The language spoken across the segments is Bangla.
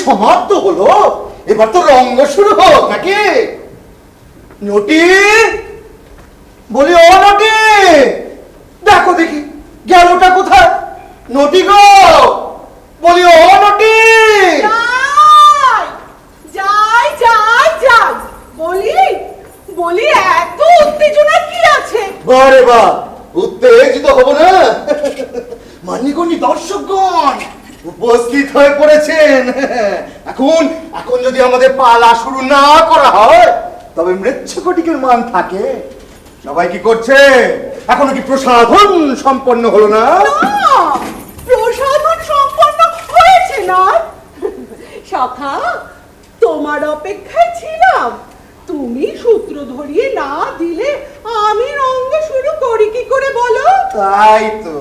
সমাপ্ত হলো, এবার তো রঙ্গ শুরু হোক নাকি? নটি, বলি ও নটি, দেখো দেখি গেলটা কোথায়? নটি গো, বলি ও নটি। যাই যাই যাই, বলি বলি এত উত্তেজনা কি আছে? বারে বা, উত্তেজিত হব না? মান্যগণ্য দর্শকগণ উপস্থিত হয়ে পড়েছেন। এখন এখন যদি আমাদের পালা শুরু না করা হয় তবে মৃচ্ছকটিকের মান থাকে। সবাই কি করছে? এখনো কি প্রসাধন সম্পন্ন হলো না? প্রসাধন সম্পন্ন হয়েছে না। সখা, তোমার অপেক্ষায় ছিলাম। তুমি সূত্র ধরিয়ে না দিলে আমি রঙ্গ শুরু করি কি করে বলো? তাই তো।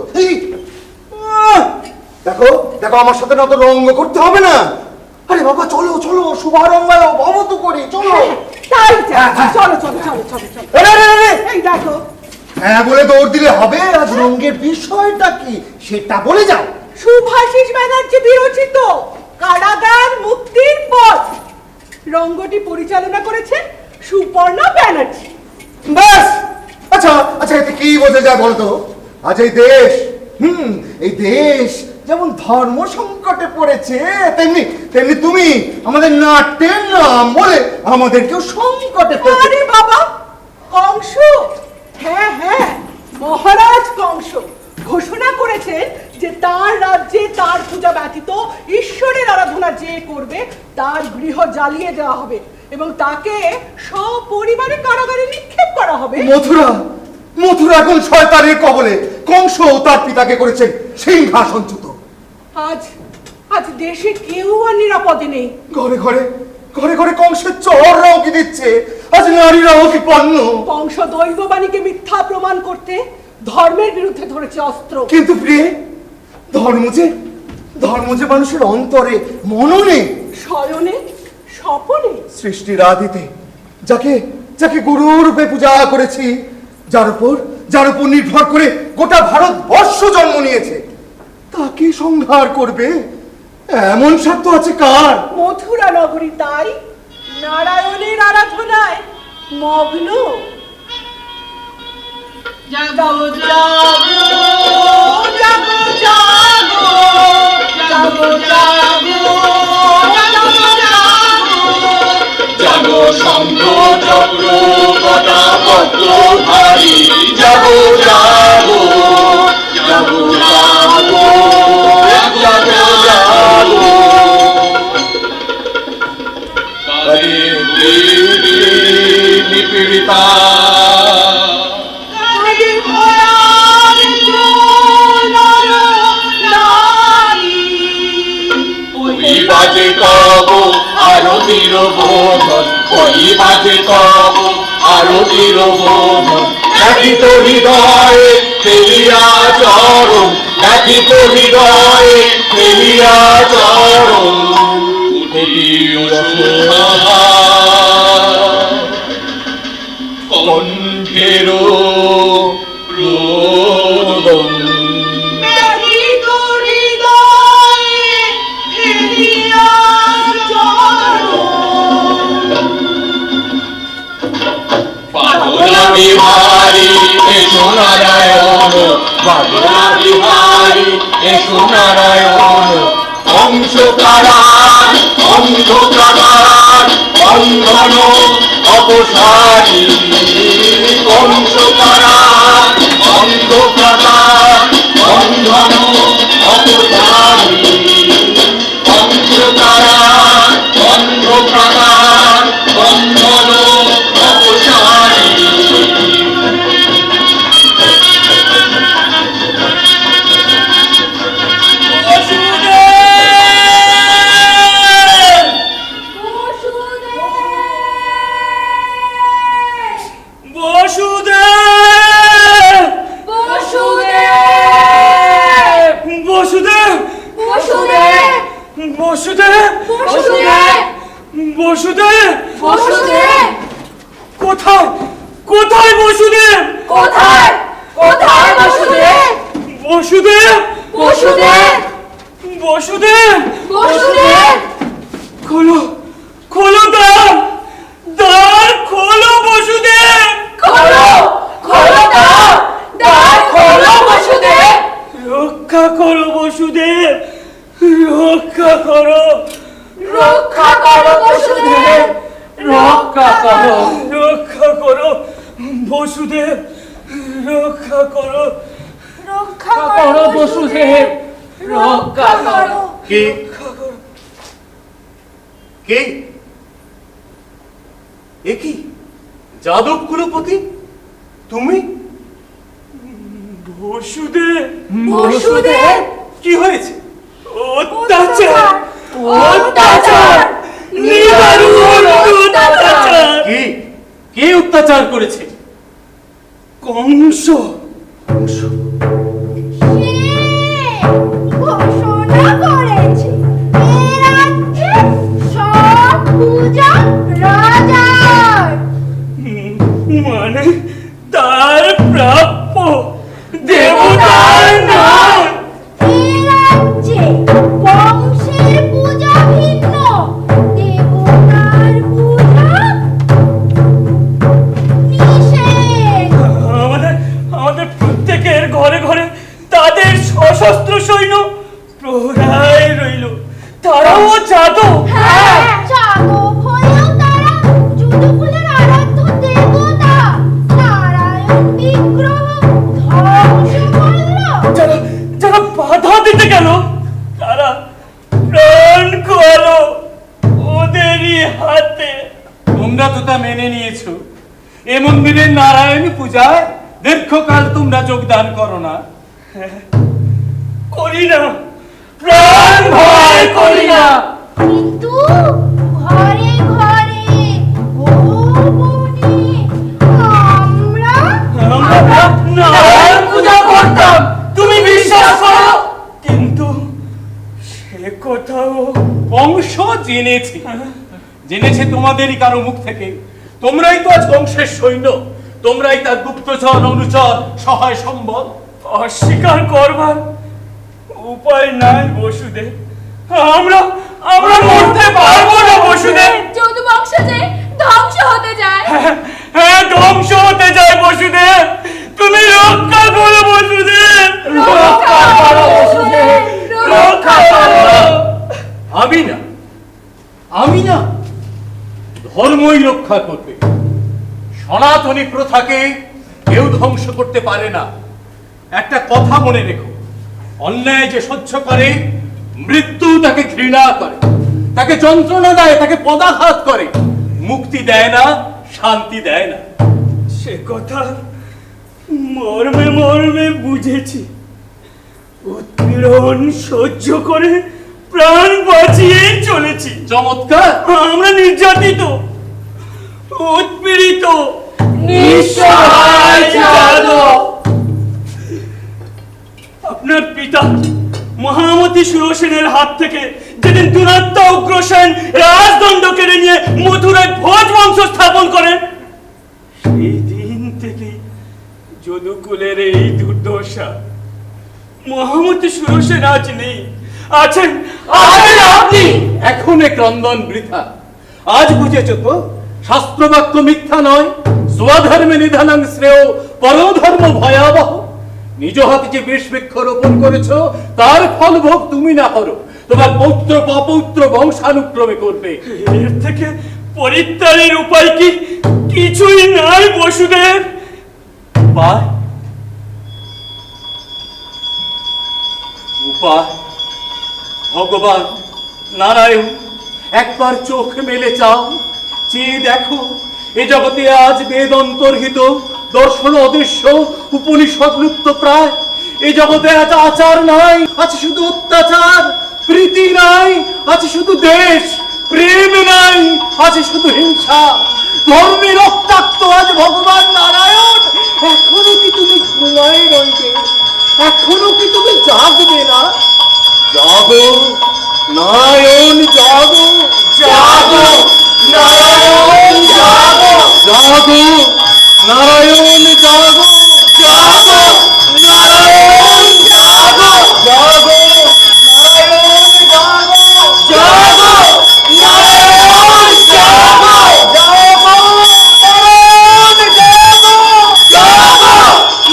দেখো দেখো, আমার সাথে না তো রঙ্গ করতে হবে না। আরে বাবা, চলো চলো, শুভারম্ভায় ভবতু করি, চলো। তাই চলো চলো চলো চলো চলো। এই দেখো, হ্যাঁ বলে দৌড় দিলে হবে? আজ রঙ্গের বিষয়টা কি সেটা বলে যাও। শুভাশিস ব্যানার্জি বিরচিত কারাগার মুক্তির পথ রঙ্গটি পরিচালনা করেছেন সুপর্ণা ব্যানার্জি। ব্যাস। আচ্ছা আচ্ছা, এতে কি বোঝা যায় বলতো? আজ এই দেশ, এই দেশ যেমন ধর্ম সংকটে পড়েছে, তেমনি তেমনি তুমি আমাদের নাট্যের নাম বলে আমাদেরকেও সংকটে পড়েছে। আরে বাবা, কংস, হ্যাঁ হ্যাঁ, মহারাজ কংস ঘোষণা করেছেন যে তার রাজ্যে তার পূজা ব্যতীত ঈশ্বরের আরাধনা যে করবে তার গৃহ জ্বালিয়ে দেওয়া হবে এবং তাকে সপরিবারে কারাগারে নিক্ষেপ করা হবে। মথুরা মথুরা এখন শয়তানের কবলে। কংস তার পিতাকে করেছেন সিংহাসনচ্যুত। আজ আজ দেশে কেউ আর নিরাপদে নেই। ঘরে ঘরে ঘরে ঘরে কংসের চররাও কি দিচ্ছে, আজ নারীরাও কি পণ্য। কংস দৈববাণীকে মিথ্যা প্রমাণ করতে ধর্মের বিরুদ্ধে ধরেছে অস্ত্র। কিন্তু প্রিয়ে, ধর্ম যে মানুষের অন্তরে মননে শয়নে স্বপনে সৃষ্টির আদিতে যাকে যাকে গুরু রূপে পূজা করেছি, যার উপর নির্ভর করে গোটা ভারতবর্ষ জন্ম নিয়েছে, তাকে সংহার করবে এমন স্বার্থ আছে কার? মথুরা নগরী তাই নারায়ণের আরাধনায় মগ্ন। জাগো জাগো জাগো জাগো জাগো জাগো জাগো শঙ্খ চক্র গদা পদ্ম ধারী, জাগো জাগো জাগো জাগো জাগো জাগো। কালে নিপীড়িতা বাজে কব আরতির বোধন, ওই বাজে কব আরতির বোধন। ব্যথিত হৃদয়ে ফেলিয়া চরণ, ব্যথিত হৃদয়ে ফেলিয়া চরণ। কণ্ঠের রোদন বিহারী এসো নারায়ণ, বাদলা বিহারী এসো নারায়ণ। অংশকারান অন্ধকার বন্ধন অপসারী, অংশকারান অন্ধকার বন্ধন অপসারী। অংশকারান অন্ধকার বন্ধন অপসারী। কোথায় কোথায় বসুদেব? কোথায় কোথায় বসুদেব? বসুদেব বসুদেব বসুদেব বসুদেব খোলো খোলো দ্বার, দ্বার খোলো বসুদেব। খোলো খোলো দ্বার, দ্বার খোলো বসুদেব। রক্ষা করো বসুদেব, রক্ষা করো, রক্ষা করো বসুদেব, রক্ষা করো। রক্ষা করো বসুদেব, রক্ষা করো, রক্ষা করো বসুদেব, রক্ষা করো। কে রক্ষা করো। কে এ কি যাদব কুলপতি? তুমি? বসুদেব বসুদেব কি হয়েছে? অত্যাচার, অত্যাচার, নিদারুণ অত্যাচার। কে কে অত্যাচার করেছে? কংস। ঘোষণা করেছে এ রাজ্যে সব পূজা রাজার। মানে তার প্রাপ্য, দেবতার নয়। এ রাজ্যে বংশের পূজা ভিন্ন, দেবতার পূজা নিষেধ। আমাদের আমাদের প্রত্যেকের ঘরে ঘরে তাদের সশস্ত্র সৈন্য প্রহরায় রইল। তারাও যাদব। হ্যাঁ, যাদব হয়েও তারা যদুকুলের আরাধ্য দেবতা নারায়ণ বিগ্রহ এ মন্দিরের নারায়ণ পূজায় দীর্ঘকাল তোমরা যোগদান করো না? করি না, প্রাণ ভয় করি না। কিন্তু ঘরে ঘরে গোপনে আমরা আমরা নারায়ণ পূজা করতাম, তুমি বিশ্বাস করো? কিন্তু সে কথাও বংশ জেনেছে তোমাদেরই কারো মুখ থেকে। তোমরাই তো আজ বংশের সৈন্য, তোমরাই তার গুপ্তচর অনুচর সহায় সম্বল। অস্বীকার করবার উপায় নাই বসুদেব, আমরা আমরা মরতে পারবো না বসুদেব। যদু বংশ যে ধ্বংস হতে যায়। হ্যাঁ, ধ্বংস হতে যায় বসুদেব, তুমি রক্ষা করো বসুদেব, রক্ষা করো বসুদেব, রক্ষা করো। আমি না ধর্মই রক্ষা করবে। সনাতনী প্রথাকে কেউ ধ্বংস করতে পারে না। একটা কথা মনে রেখো, অন্যায় যে সহ্য করে মৃত্যু তাকে ঘৃণা করে, তাকে যন্ত্রণা দেয়, তাকে পদাঘাত করে, মুক্তি দেয় না, শান্তি দেয় না। সে কথা মর্মে মর্মে বুঝেছি। উৎপীড়ন সহ্য করে প্রাণ বাঁচিয়ে চলেছি। চমৎকার। আমরা নির্যাতিত, উৎপীড়িত, নিঃসহায় জানো। আপনার পিতা মহামতি সুরসেনের হাত থেকে যেদিন দুরাত্মা উগ্রসেন রাজদণ্ড কেড়ে নিয়ে মথুরায় ভোজ বংশ স্থাপন করেন, সেই দিন থেকে যদুকুলের এই দুর্দশা। মহামতি সুরসেন আজ নেই, আছেন আপনি। এখন এ ক্রন্দন বৃথা। আজ বুঝেছ তো, শাস্ত্রবাক্য মিথ্যা নয়। স্বধর্মে নিধানাং শ্রেয়, পরধর্ম ভয়াবহ। নিজ হাতে যে বিষ বৃক্ষ রোপণ করেছ, তার ফল ভোগ তুমি না করো, তোমার পৌত্র অপৌত্র বংশানুক্রমে করবে। এর থেকে পরিত্রাণের উপায় কি কিছুই নাই বসুদেব। উপায় ভগবান নারায়ণ, একবার চোখ মেলে চাও, চেয়ে দেখো এ জগতে আজ বেদ অন্তর্হিত, দর্শন অদৃশ্য, উপনিষদ লুপ্ত প্রায়। এ জগতে আজ আচার নাই, আছে শুধু অত্যাচার। প্রীতি নাই, আছে শুধু দেশ। প্রেম নাই, আছে শুধু হিংসা। ধর্মে রক্তাক্ত আজ ভগবান নারায়ণ। এখনো কি তুমি ঘুমায় রইবে? এখনো কি তুমি জাগবে না? জাগো নারায়ণ, জাগো, জাগো নারায়ণ, জাগো, জাগো নারায়ণ, জাগো, জাগো নারায়ণ, জাগো, জাগো নারায়ণ, জাগো, জাগো নারায়ণ, জাগো, জাগো নারায়ণ, জাগো, জাগো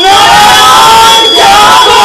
নারায়ণ, জাগো।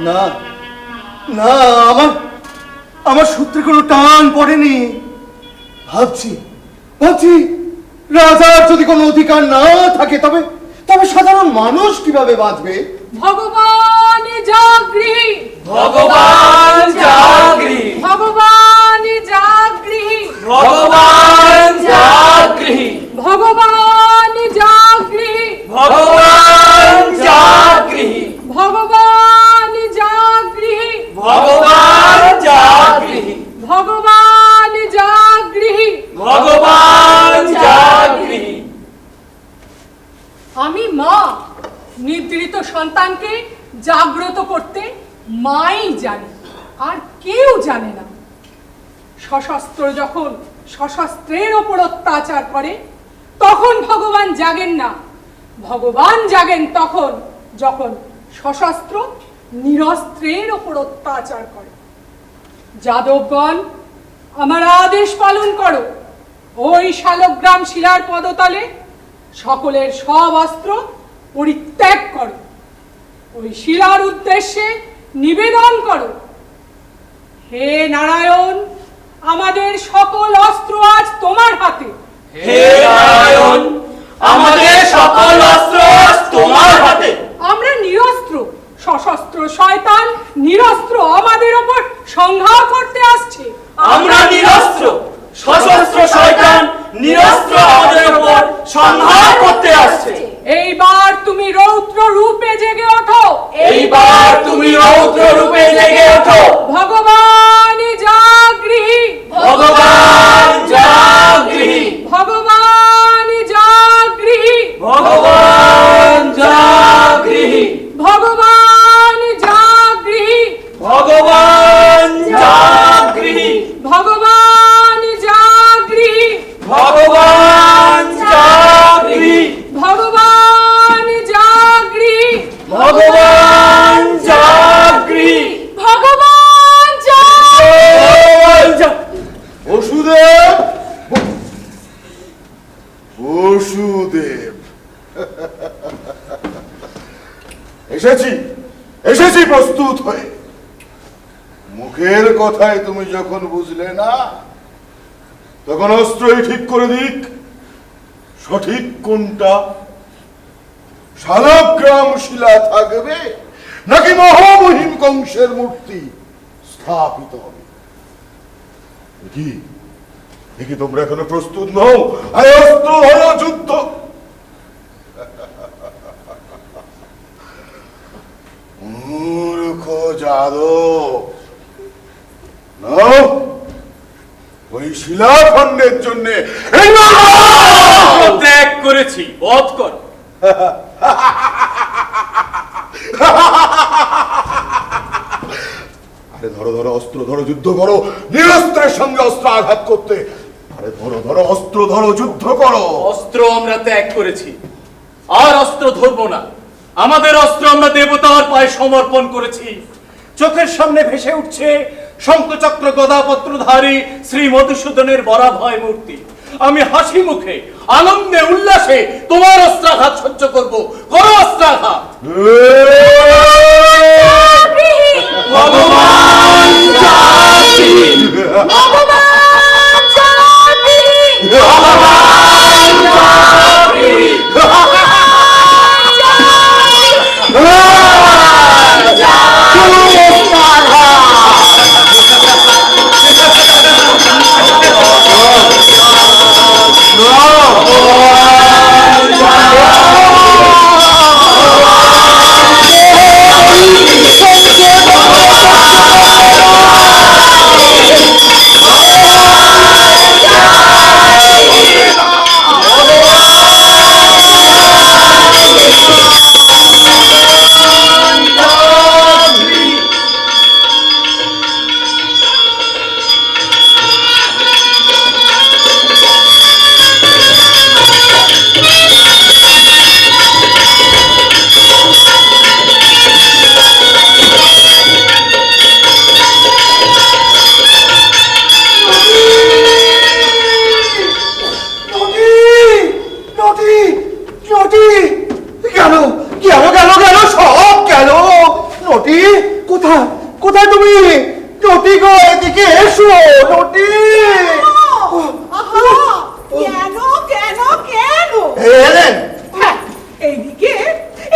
না না, আমার সূত্রে কোনো টান পড়েনি। ভাবছি রাজার যদি কোনো অধিকার না থাকে, তবে সাধারণ মানুষ কিভাবে বাঁচবে? ভগবান জাগৃহী, ভগবান জাগৃহী, ভগবান জাগৃহী, ভগবান জাগৃহী, ভগবান জাগৃহী, ভগবান জাগৃহী, ভগবান জাগৃহী। ভগবান জাগৃহি। আমি মা, নিদ্রিত সন্তানকে জাগ্রত করতে মাই জানে, আর কেউ জানে না। সশস্ত্র যখন সশস্ত্রের ওপর অত্যাচার করে তখন ভগবান জাগেন না। ভগবান জাগেন তখন যখন সশস্ত্র নিরস্ত্রের ওপর অত্যাচার করে। যাদবগণ, আমার আদেশ পালন করো। ওই শালগ্রাম শিলার পদতলে সকলের সব অস্ত্র পরিত্যাগ করো। ওই শিলার উদ্দেশ্যে নিবেদন করো, হে নারায়ণ, আমাদের সকল অস্ত্র আজ তোমার হাতে। হে নারায়ণ, আমাদের সকল অস্ত্র আজ তোমার হাতে। আমরা নিরস্ত্র, সশস্ত্র শয়তান নিরস্ত্র আমাদের ওপর সংহার করতে আসছে। আমরা নিরস্ত্র, সশস্ত্র শয়তান নিরস্ত্র আমাদের উপর সংহার করতে আসছে। এইবার তুমি রৌদ্র রূপে জেগে ওঠো। এইবার তুমি রৌদ্র রূপে জেগে ওঠো। ভগবান জাগৃহি, ভগবান জাগৃহি, ভগবান জাগৃহি, ভগবান জাগৃহি, ভগবান জাগৃহি, ভগবান জাগৃহি, ভগবান জাগৃহি, ভগবান জাগৃহি, ভগবান জাগৃহি, ভগবান জাগৃহি, ভগবান জাগৃহি। বসুদেব, বসুদেব, এসেছি এসেছি প্রস্তুত হয়ে। মুখের কথায় তুমি যখন বুঝলে না, তখন অস্ত্রই ঠিক করে দিক সঠিক কোনটা। শালগ্রাম শিলা থাকবে নাকি মহামহিম কংসের মূর্তি স্থাপিত হবে? কি দেখি তোমরা এখনো প্রস্তুত নও? আরে অস্ত্র হলো যুদ্ধ। মূর্খ যাদব, নাও ওই শিলাখণ্ডের জন্য ত্যাগ করেছি, বধ কর। আরে ধরো ধরো অস্ত্র ধরো, যুদ্ধ করো। নিরস্ত্রের সঙ্গে অস্ত্র আঘাত করতে। আরে ধরো ধরো অস্ত্র ধরো, যুদ্ধ করো। অস্ত্র আমরা ত্যাগ করেছি, আর অস্ত্র ধরবো না। আমাদের অস্ত্র আমরা দেবতার পায়ে সমর্পণ করেছি। চোখের সামনে ভেসে উঠছে শঙ্খচক্র গদাপত্রধারী শ্রী মধুসূদনের বরাভয় মূর্তি। আমি হাসি মুখে আনন্দে উল্লাসে তোমার অস্ত্রাঘাত সহ্য করব। করো অস্ত্রাঘাত। ভগবান জাগৃহি, ভগবান জাগৃহি, ভগবান জাগৃহি, কোথায় তুমি? নটি গো, এদিকে এসো নটি। আহা, কেন কেন কেন? এলেন? হ্যাঁ, এইদিকে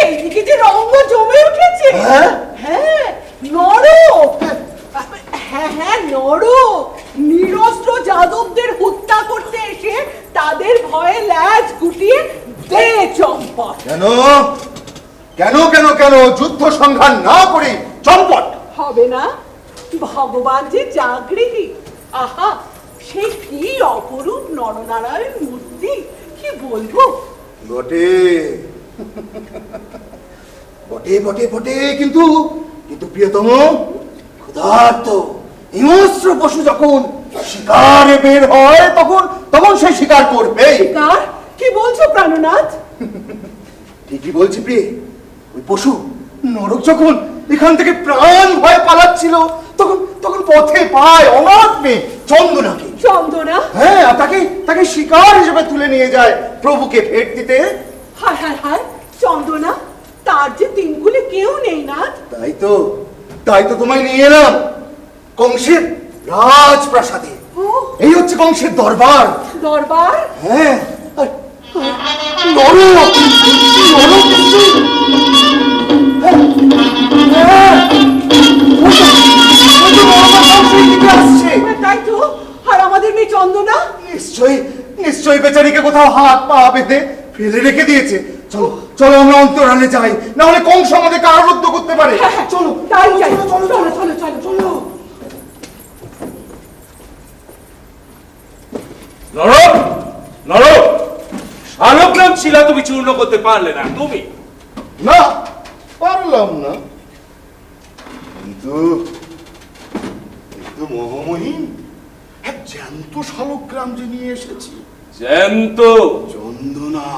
এইদিকে যে রঙ্গ জমে উঠেছে। হ্যাঁ? হ্যাঁ, নর। হ্যাঁ হ্যাঁ, নর নিরস্ত্র যাদবদের হত্যা করতে এসে তাদের ভয়ে ল্যাজ গুটিয়ে দে চম্পট। কেন কেন কেন কেন যুদ্ধ সংঘাত না করে চম্পট হবে না? ভগবান যে জাগৃহি। আহা, সে কি অপরূপ নরনারায়ণ মূর্তি, কি বলবো। বটে বটে বটে বটে, কিন্তু কিন্তু প্রিয়তম, ক্ষুধার্ত হিংস্র পশু যখন শিকারে বের হয় তখন তখন সে শিকার করবে। কার কি বলছো প্রাণনাথ? ঠিকই বলছি প্রিয়ে, ওই পশু নরক যখন এখান থেকে প্রাণ ভয় পালাচ্ছিল তখন তখন পথে পায় অনাথ মেয়ে চন্দনাকে। চন্দনা? হ্যাঁ, আর তাকে তাকে শিকার হিসেবে তুলে নিয়ে যায় প্রভুকে ভেট দিতে। হায় হায় হায়, চন্দনা, তার যে তিনকুলে কেউ নেই নাথ। তাই তো তোমায় নিয়ে এলাম কংসের রাজপ্রাসাদে। ও, এই হচ্ছে কংসের দরবার। দরবার? হ্যাঁ, আর নরক নরক নিশ্চয়ই। হ্যাঁ, হ্যাঁ, ওই তো মহামায়া কংসের দিকে আসছে। তাই তো। আর আমাদের মেয়ে চন্দনা? নিশ্চয়ই বেচারিকে কোথাও হাত পা বেঁধে ফেলে রেখে দিয়েছে। চলো চলো আমরা অন্তরালে যাই, না হলে কংস আমাদের কারারুদ্ধ করতে পারে। চলো তাই যাই, চলো, চলো চলো চলো চলো। নরক নরক, শালগ্রাম শিলা তুমি চূর্ণ করতে পারলে না। তুমি না, পারলাম না, কিন্তু মহামহিম এক জ্যান্ত শালগ্রাম যে নিয়ে এসেছি। জ্যান্ত চন্দনা।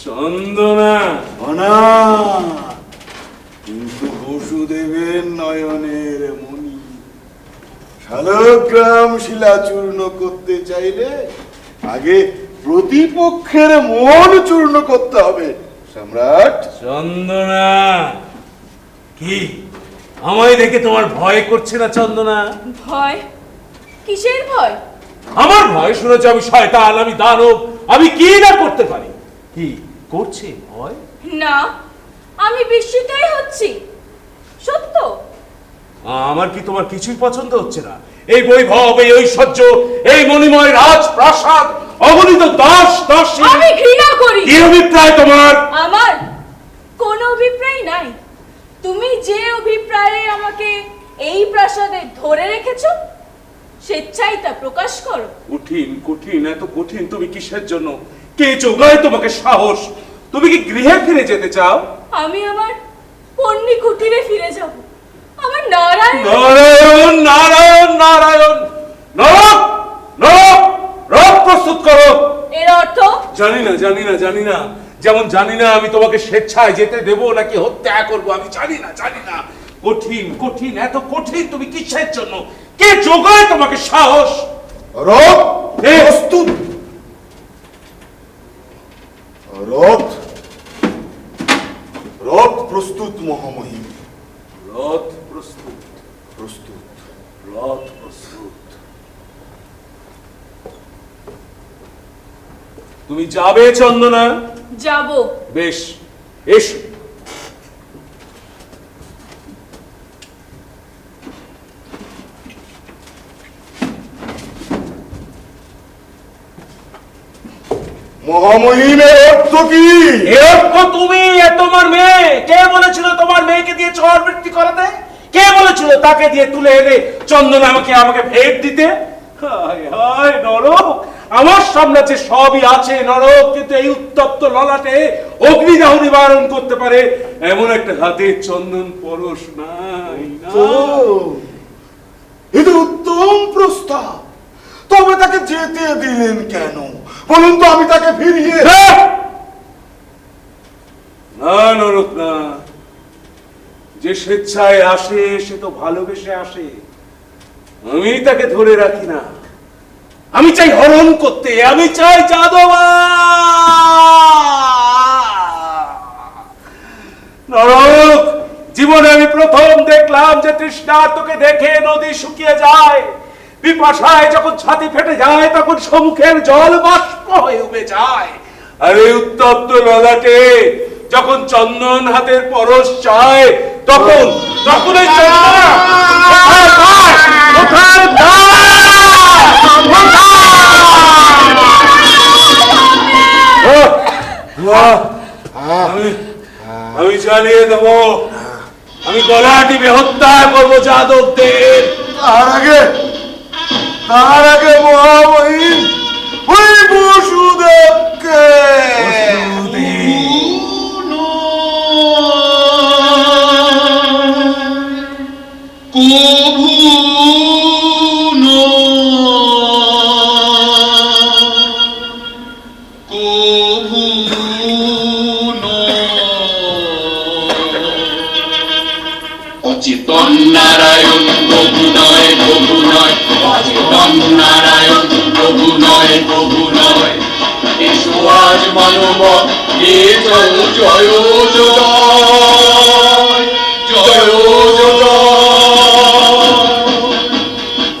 চন্দনা? না, কিন্তু বসুদেবের নয়নের মণি। শালগ্রাম শিলা চূর্ণ করতে চাইলে আগে প্রতিপক্ষের মন চূর্ণ করতে হবে সম্রাট। চন্দনা, কি আমায় দেখে তোমার ভয় করছে না চন্দনা? ভয়? কিসের ভয়? আমার ভয় শুনেছ? আমি শয়তান, আমি দানব, আমি কি না করতে পারি। কি করছে ভয়? না, আমি বিস্মিতই হচ্ছি। সত্য? আমার কি তোমার কিছুই পছন্দ হচ্ছে না? এই বৈভব, এই ঐশ্বর্য, এই মণিময় রাজপ্রাসাদ, অগণিত দাস দাসী, আমি ঘৃণা করি। কি অভিপ্রায় তোমার? আমার কোনো অভিপ্রায় নাই। তুমি যে অভিপ্রায়ে আমাকে এই প্রাসাদে ধরে রেখেছো, স্বেচ্ছায় তা প্রকাশ করো। কঠিন কঠিন, এত কঠিন তুমি কিসের জন্য? কে যোগায় তোমাকে সাহস? তুমি কি গৃহে ফিরে যেতে চাও? আমি আমার পণ্যি কুটিরে ফিরে যাব। আমার নারায়ণ নারায়ণ নারায়ণ নারায়ণ, নরক নরক, রথ প্রস্তুত করো। এর অর্থ? জানি না জানি না জানি না, যেমন জানি না আমি তোমাকে স্বেচ্ছায় যেতে দেবো নাকি হত্যা করবো, আমি জানি না জানি না। কঠিন কঠিন, এত কঠিন, তুমি কিসের জন্য? কে যোগায় তোমাকে সাহস? রথ প্রস্তুত। রথ রথ প্রস্তুত মহামহিম। রথ প্রস্তুত প্রস্তুত। রথ প্রস্তুত। তুমি যাবে চন্দনা? যাব। বেশ, এসো। মহামহিমের অর্থ কি? এরকম তুমি, এ তোমার মেয়ে। কে বলেছিল তোমার মেয়েকে দিয়ে ঝড় বৃষ্টি করাতে? কে বলেছিল তাকে দিয়ে তুলে এনে চন্দনা আমাকে ভেট দিতে? হায় হায় নরক, আমার সামনে আছে সবই আছে নরক, কিন্তু এই উত্তপ্ত ললাটে অগ্নিদাহ নিবারণ করতে পারে এমন একটা হাতে চন্দন পরশ নাই। এটা উত্তম প্রস্তাব, তবে তাকে যেতে দিলেন কেন বলুন তো? আমি তাকে ফিরিয়ে না নরক না, যে স্বেচ্ছায় আসে সে তো ভালোবেসে আসে। আমি তাকে ধরে রাখি না, আমি চাই হরণ করতে, আমি চাই যাদবা। নরক, জীবনে আমি প্রথম দেখলাম যে তৃষ্ণার্তকে দেখে নদী শুকিয়ে যায়, পিপাসায় যখন ছাতি ফেটে যায় তখন সম্মুখের জল বাষ্প হয়ে উবে যায়। আর এই উত্তপ্ত ললাটে যখন চন্দন হাতের পরশ চায় তখন তখন এই চন্দনা কোথায় পায়? কোথায় আমি জ্বালিয়ে দেব, আমি গলা টিপে হত্যা করবো যাদবদের। আর আগে তার আগে মহামহিম ওই বসুদেবকে অচেতন নারায়ণ প্রভু নয় প্রভু নয়, অচেতন নারায়ণ প্রভু নয় প্রভু নয়। এসো আজ মানব এ জয় জয় জয় জয়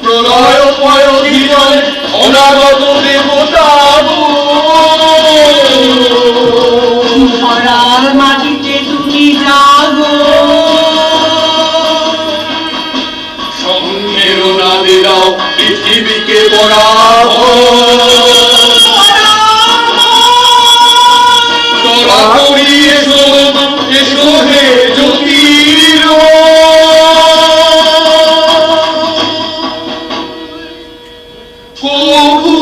প্রলয় পয় বিজয় অনাগত দেবতা ধরার মাটিতে তুমি জাগো, প্রেরণা দাও পৃথিবীকে বরাহ, তোরা করি এসো এসো হে জ্যোতির প্রভু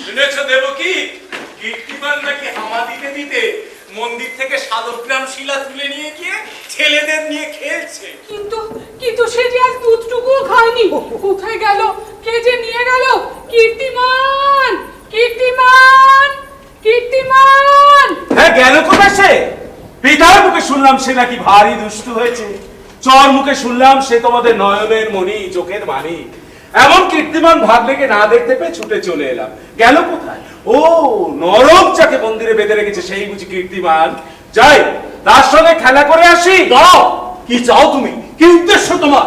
শুনেছো দেবকী, কীর্তিমান নাকি হামা দিতে দিতে মন্দির থেকে শালগ্রাম শিলা তুলে নিয়ে গিয়ে ছেলেদের নিয়ে খেলছে। কিন্তু কিন্তু সে যে আজ দুধটুকুও খায়নি। কোথায় গেল? কে যে নিয়ে গেল? কীর্তিমান, কীর্তিমান, কীর্তিমান! হ্যাঁ, গেল কোথায় সে? পিতার মুখে শুনলাম সে নাকি ভারী দুষ্টু হয়েছে। চর মুখে শুনলাম সে তোমাদের নয়নের মণি, চোখের মানিক। এমন কীর্তিমান ভাগ্নেকে না দেখতে পেয়ে ছুটে চলে এলাম। গেল কোথায়? ও নরক যাকে মন্দিরে বেঁধে রেখেছে সেই বুঝি কীর্তিমান। যাই তার সঙ্গে খেলা করে আসি। দাও, কি চাও তুমি? কি উদ্দেশ্য তোমার?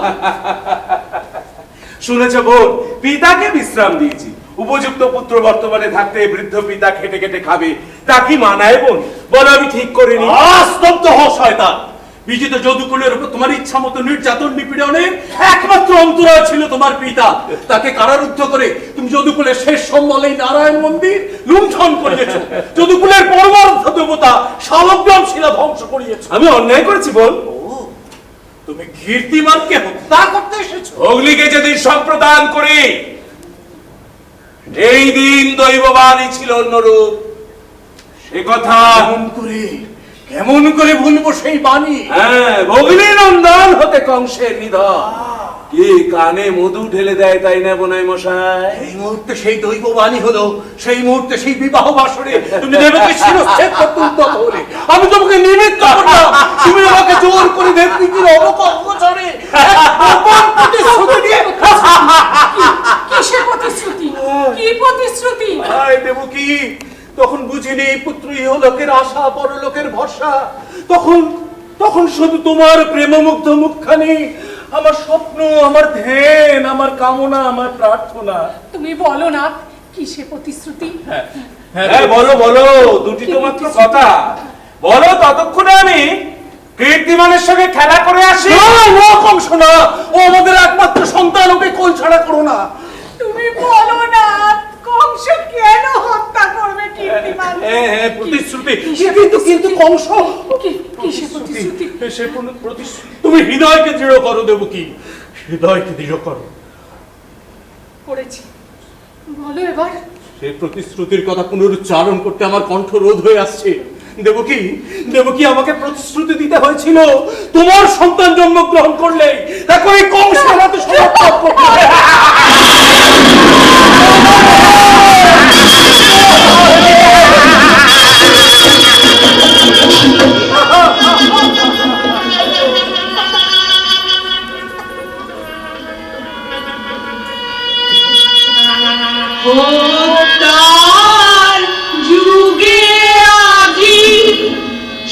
শুনেছ বোন, পিতাকে বিশ্রাম দিয়েছি। উপযুক্ত পুত্র বর্তমানে থাকতে বৃদ্ধ পিতা খেটে খেটে খাবে, তা কি মানায় বোন? বলো আমি ঠিক করিনি। স্তব্ধ হ শয়তান! বিজিত যদুকুলের উপর তোমার ইচ্ছা মতো নির্যাতন নিপীড়নের একমাত্র অন্তরায় ছিল তোমার পিতা। তাকে কারারুদ্ধ করে তুমি যদুকুলের শেষ সম্বল এই নারায়ণ মন্দির লুণ্ঠন করিয়েছ। যদুকুলের পরমার্থ দেবতা শালগ্রাম শিলা ধ্বংস করিয়েছ। আমি অন্যায় করেছি বোন? তুমি কীর্তিমানকে হত্যা করতে এসেছো। অগ্নিকে যেদিন সম্প্রদান করি এই দিন দৈববাণী ছিল অন্যরূপ। সে কথা কেমন করে ভুলবো সেই বাণী? হ্যাঁ, ভগ্নী নন্দন হতে কংসের নিধন। কি কানে মধু ঢেলে দেয় তাই না বোনাই মশাই? এই মুহূর্তে সেই দৈব বাণী হলো, সেই মুহূর্তে সেই বিবাহ বাসরে তুমি দেবকে শিরচ্ছেদ করতে উদ্যত হলে। আমি তোমাকে নিমিত্ত করলাম, তুমি আমাকে জোর করে দেবনীতির অবচরে প্রতিশ্রুতি দিয়ে। কিসের প্রতিশ্রুতি? কি প্রতিশ্রুতি? হায় দেবকী, তখন বুঝিনি পুত্র ইহলোকের আশা পরলোকের ভরসা। তখন শুধু তোমার প্রেমমুগ্ধ মুখখানি আমার স্বপ্ন, আমার ধ্যান, আমার কামনা, আমার প্রার্থনা। তুমি বলো না কিসের প্রতিশ্রুতি? হ্যাঁ বলো বলো, দুটি তো মাত্র কথা বলো, ততক্ষণে আমি কীর্তিমানের সঙ্গে খেলা করে আসি। কংস না, ও আমাদের একমাত্র সন্তান, ওকে কোল ছাড়া করো না। তুমি বলো না কংস কেন হত্যা করবে কীর্তিমান? হ্যাঁ, প্রতিশ্রুতি। কিন্তু কংস কিসের প্রতিশ্রুতি? সে প্রতিশ্রুতি তুমি হৃদয়কে দৃঢ় করো দেবকী, হৃদয়কে দৃঢ় করো। করেছি, বলো এবার। সেই প্রতিশ্রুতির কথা পুনরুচ্চারণ করতে আমার কণ্ঠ রোধ হয়ে আসছে। দেবকী, আমাকে প্রতিশ্রুতি দিতে হয়েছিল তোমার সন্তান জন্মগ্রহণ করলে দেখো এই কংস আমাকে সমর্থন করবে। তার যুগে আজি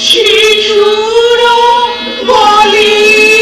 শিশুর বলিদান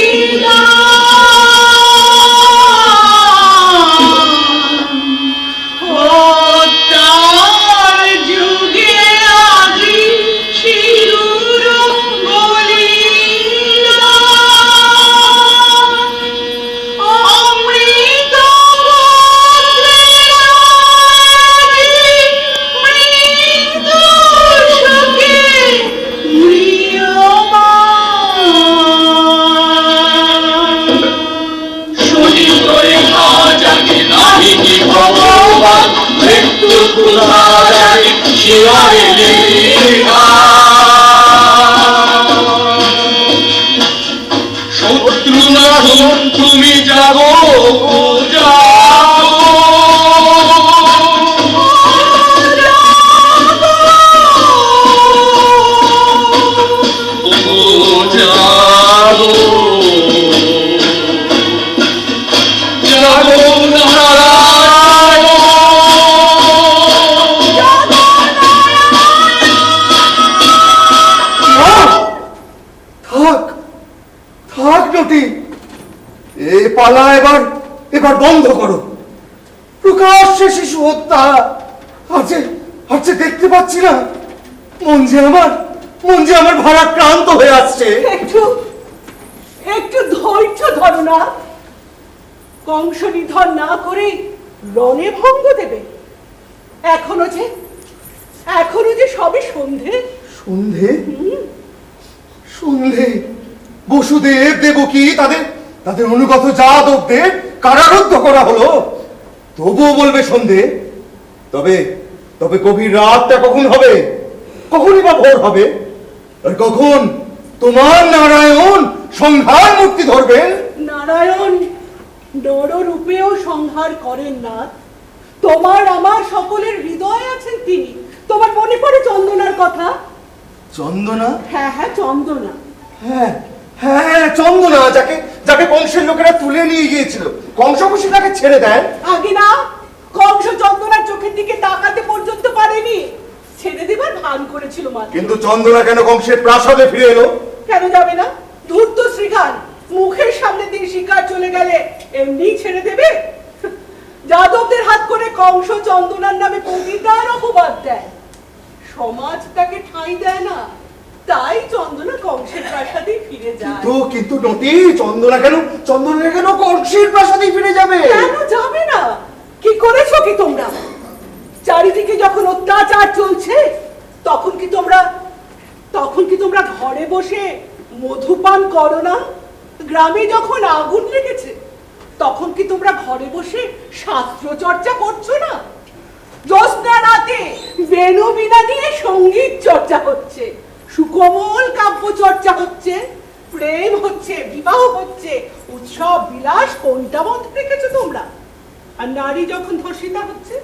খোদার শিরায় লেখা শত্রু না তুমি জাগো থাক থাক নটি, এ পালা এবার এবার বন্ধ করো। প্রকাশ্যে শিশু হত্যা আর যে দেখতে পাচ্ছি না, মন যে আমার ভারাক্রান্ত হয়ে আসছে। একটু একটু ধৈর্য ধরো না। কংস নিধন না করে রণে ভঙ্গ দেবে। এখনো যে সবে সন্ধে। সন্ধে সন্ধে বসুদেব দেবকী তাদের অনুগত যাদবদের কারারুদ্ধ করা হলো, তবুও বলবে সন্ধে? তবে গভীর রাতটা কখন হবে? কখনই বা ভোর হবে? আর কখন তোমার নারায়ণ সংহার মূর্তি ধরবেন? নারায়ণ নররূপেও সংহার করেন না। তোমার আমার সকলের হৃদয়ে আছেন তিনি। তোমার মনে পড়ে চন্দনার কথা? চন্দনা? হ্যাঁ চন্দনা। হ্যাঁ চন্দনা, যাকে কংসের লোকেরা তুলে নিয়ে গিয়েছিল। কংস বসে তাকে ছেড়ে দেন। আগে না, কংস চন্দনার চোখের দিকে তাকাতে পর্যন্ত পারেনি, ছেড়ে দেবার ভান করেছিল মাত্র। কিন্তু চন্দনা কেন কংসের প্রাসাদে ফিরে এলো? কেন যাবে না? ধূর্ত শ্রীঘান মুখের সামনে দিয়ে শিকার চলে গেলে এমনি ছেড়ে দেবে? যাদবদের হাত করে কংস চন্দনার নামে পতিতার অপবাদ দেয়, সমাজ তাকে ঠাঁই দেয় না, তাই চন্দনা কংসের প্রাসাদে ফিরে যায়। কিন্তু নটি, চন্দনা কেন কংসের প্রাসাদে ফিরে যাবে? কেন যাবে না? কি করেছো কি তোমরা? চারিদিকে যখন অত্যাচার চলছে, তখন কি তোমরা ঘরে বসে মধুপান করো না? গ্রামে যখন আগুন লেগেছে, তখন কি তোমরা ঘরে বসে শাস্ত্র চর্চা করছো না? জ্যোৎস্না রাতে বেণু বীণা নিয়ে সঙ্গীত চর্চা হচ্ছে, সুকোমল কাব্য চর্চা হচ্ছে, প্রেম হচ্ছে, বিবাহ হচ্ছে, উৎসব বিলাস কোনটা বন্ধ রেখেছো তোমরা? আর নারী যখন ধর্ষিতা হচ্ছে,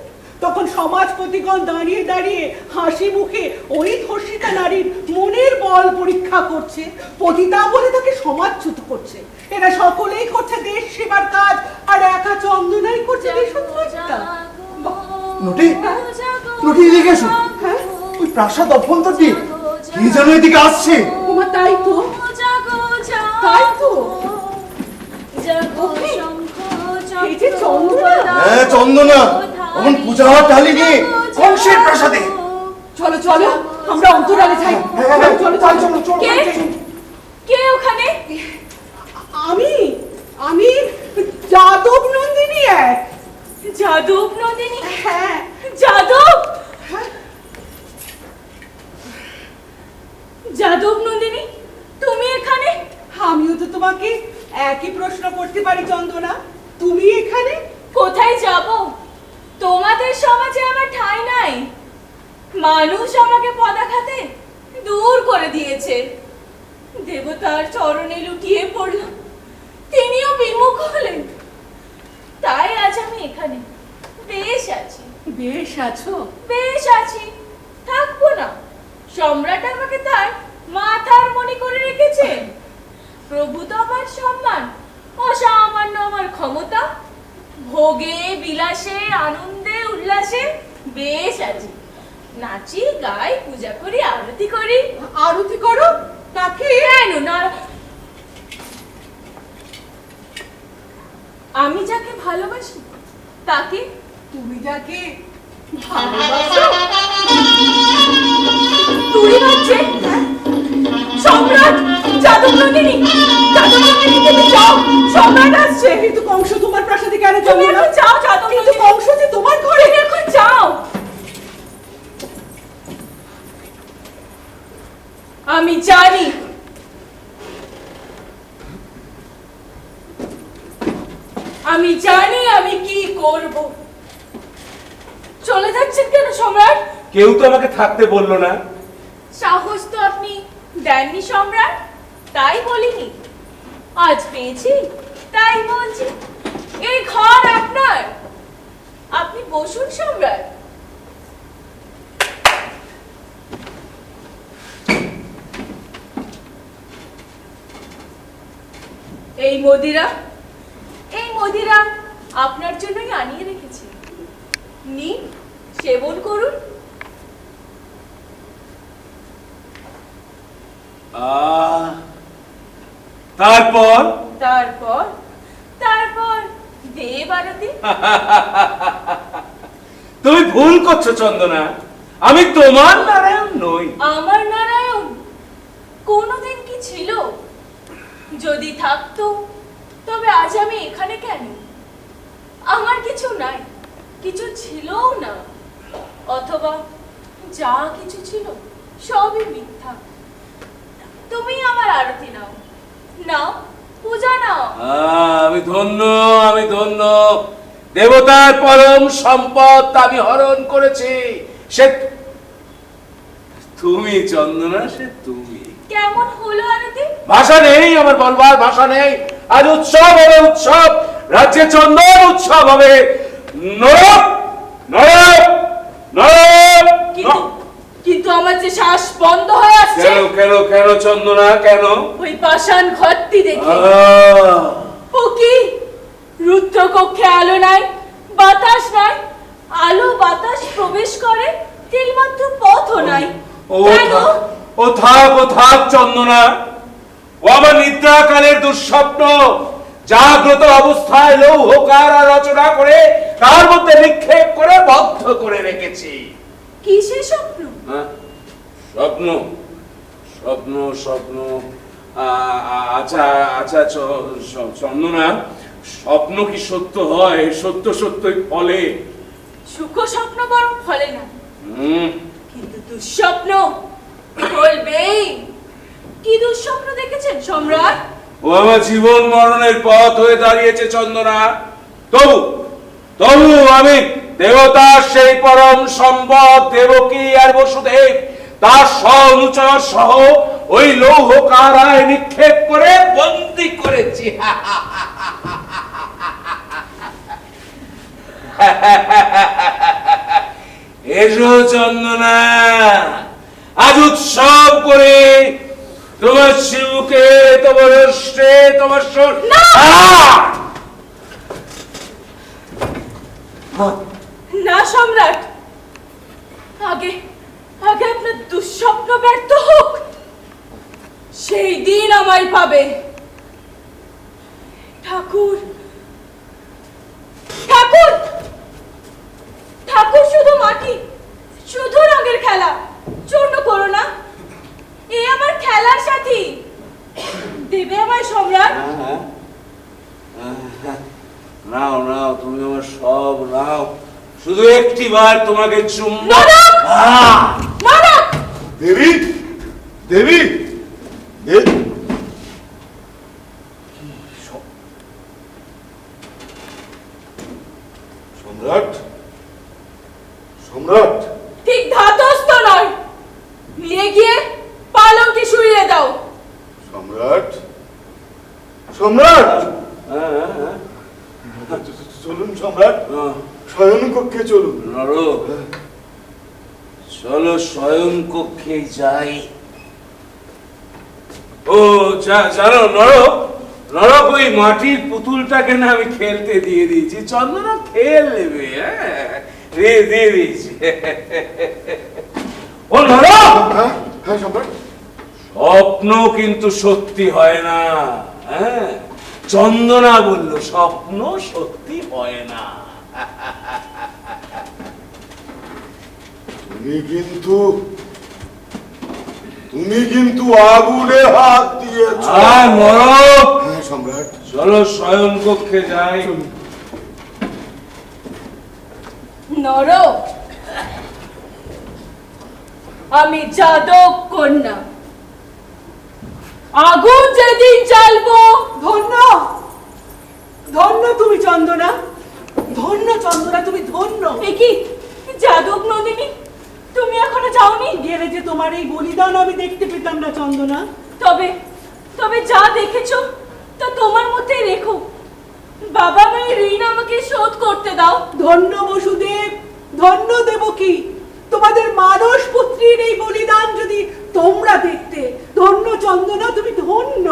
তখন সমাজপতিগণ দাঁড়িয়ে দাঁড়িয়ে হাসি মুখে ওই ধর্ষিতা নারীর মনের বল পরীক্ষা করছে, পতিতা বলে তাকে সমাজচ্যুত করছে। এরা সকলেই করছে দেশ সেবার কাজ, আর একা চন্দনাই করছে দেশোদ্ধারটা। নটি এদিকে এসো। ওই প্রাসাদ অভ্যন্তর দিয়ে কি যেন এদিকে আসছে। তোমার তাই তো এই যে চন্দনা। হ্যাঁ চন্দনা, অমন পূজা ঢালি নিয়ে কংসের প্রাসাদে। চলো আমরা অন্তরালে যাই। চলো। কে ওখানে? আমি যাদব নন্দিনী। যাদব নন্দিনী? হ্যাঁ যাদব? যাদব নন্দিনী, তুমি এখানে? আমিও তো তোমাকে একই প্রশ্ন করতে পারি চন্দনা, তুমি এখানে? কোথায় যাব? তোমাদের সমাজে আমার ঠাঁই নাই। মানুষ আমাকে পদাঘাতে দূর করে দিয়েছে, দেবতার চরণে লুটিয়ে পড়লাম, তিনিও বিমুখ হলেন। তাই আজ আমি এখানে বেশ আছি। বেশ আছো? বেশ আছি, থাকবো না। সম্রাট আমাকে তার মাথার মণি করে রেখেছেন। প্রভু তো আমার সম্মান, অসামান্য আমার ক্ষমতা। ভোগে বিলাসে আনন্দে উল্লাসে বেশ আছি। নাচি গাই, পূজা করি, আরতি করি। আরতি করো? তাকে কেন না? আমি যাকে ভালোবাসি তাকে। তুমি যাকে ভালোবাসো? তুই বাচ্চে সম্রাট যাদব নন্দিনী, তুমি যাও, সম্রাট আসছে। কিন্তু কংস তোমার প্রাসাদে কেন তুমি যাবে না? এখন যাও যাদব কিন্তু নন্দিনী। কংস যে তোমার ঘরে। তুমি এখন যাও। আমি জানি আমি কি করব। চলে যাচ্ছেন কেন সম্রাট? কেউ তো আমাকে থাকতে বললো না। সাহস তো আপনি দেননি সম্রাট, তাই বলিনি। আজ পেয়েছি তাই বলছি। এই ঘর আপনার, আপনি বসুন সম্রাট। এই মদিরা আপনার জন্যই আনিয়ে রেখেছি, নিন সেবন করুন। তারপর তারপর তারপর দেব আরতি। তুমি ভুল করছো চন্দনা, আমি তোমার নারায়ণ নই। আমার নারায়ণ কোনোদিন কি ছিল? যদি থাকতো তবে আজ আমি এখানে কেন? আমার কিছু নাই, কিছু ছিলও না, অথবা যা কিছু ছিল সবই মিথ্যা। তুমি আমার আরতি নাও, নাও পূজা নাও। আমি ধন্য, আমি ধন্য। দেবতার পরম সম্পদ আমি হরণ করেছি। সে তুমি চন্দনা, সে তুমি। কেমন হলো আরতি? ভাষা নেই, আমার বলবার ভাষা নেই। আজ উৎসব হবে, উৎসব। রাজ্যে চন্দন উৎসব হবে। নরক নরক নরক। কিন্তু আমার যে শ্বাস বন্ধ হয়ে আসছে। কেন কেন কেন চন্দনা, কেন? ওই পাষাণ ঘরটি দেখে। ও কি রুদ্রকক্ষে আলো নাই, বাতাস নাই। আলো বাতাস প্রবেশ করে, তিলমাত্র পথও নাই। কেন? ও থাক চন্দনা। ও আমার নিদ্রাকালের দুঃস্বপ্ন। জাগ্রত অবস্থায় লৌহকারা রচনা করে তার মধ্যে নিক্ষেপ করে বদ্ধ করে রেখেছি। কিসের স্বপ্ন? স্বপ্ন স্বপ্ন স্বপ্ন আচ্ছা আচ্ছা চন্দনা, স্বপ্ন কি সত্য হয়? সত্য সত্যই ফলে। সুখ স্বপ্ন বরং ফলে না, কিন্তু দুঃস্বপ্ন ফলবেই। কি দুঃস্বপ্ন দেখেছেন সম্রাট? ও আমার জীবন মরণের পথ হয়ে দাঁড়িয়েছে চন্দনা। তবু আমি দেবতার সেই পরম সম্পদ দেবকী আর বসুদেব তার অনুচর সহ ওই লৌহ কারায় নিক্ষেপ করে বন্দী করেছি। এসো চন্দনা, আজ উৎসব করে তোমার শিবকে, তোমার অষ্টে, তোমার না সম্রাট, আগে আপনার দুঃস্বপ্ন ব্যর্থ হোক, সেই দিন আমায় পাবে। ঠাকুর ঠাকুর ঠাকুর শুধু মাটি, শুধু রঙের খেলা। চূর্ণ করো না, এ আমার খেলার সাথী। দেবে আমায় সম্রাট? নাও নাও, তুমি আমার সব নাও, শুধু একটি বার তোমাকে চুম্বন। দেবী দেবী সম্রাট সম্রাট ঠিক ধাতস্থ নয়, নিয়ে গিয়ে পালঙ্কে শুইয়ে দাও। সম্রাট সম্রাট চলুন সম্রাট, শয়ন কক্ষে চলুন। নরক, চলো শয়ন কক্ষে যাই। ও জানো নরক, ওই মাটির পুতুলটাকে না আমি খেলতে দিয়ে দিয়েছি। চন্দনা খেল নেবে, দিয়ে দিয়েছি। ও নরক, হ্যাঁ সম্রাট। স্বপ্ন কিন্তু সত্যি হয় না। হ্যাঁ, চন্দনা বলল স্বপ্ন সত্যি হয় না। তুমি কিন্তু আগুনে হাত দিয়েছ। নরক, হ্যাঁ সম্রাট। চলো শয়ন কক্ষে যাই। নরক, আমি যাদব কন্যা। আগুন যেদিন জ্বালবো। ধন্য ধন্য তুমি চন্দনা, ধন্য চন্দনা, তুমি ধন্য। কি যাদব নন্দিনী, তুমি এখনো যাওনি? গেলে যে তোমার এই বলিদান আমি দেখতে পেতাম না চন্দনা। তবে তবে যা দেখেছো তা তোমার মধ্যেই রেখো। বাবা মায়ের ঋণ আমাকে শোধ করতে দাও। ধন্য বসুদেব, ধন্য দেবকী, তোমাদের মানস পুত্রীর এই বলিদান যদি তোমরা দেখতে। ধন্য চন্দনা, তুমি ধন্য।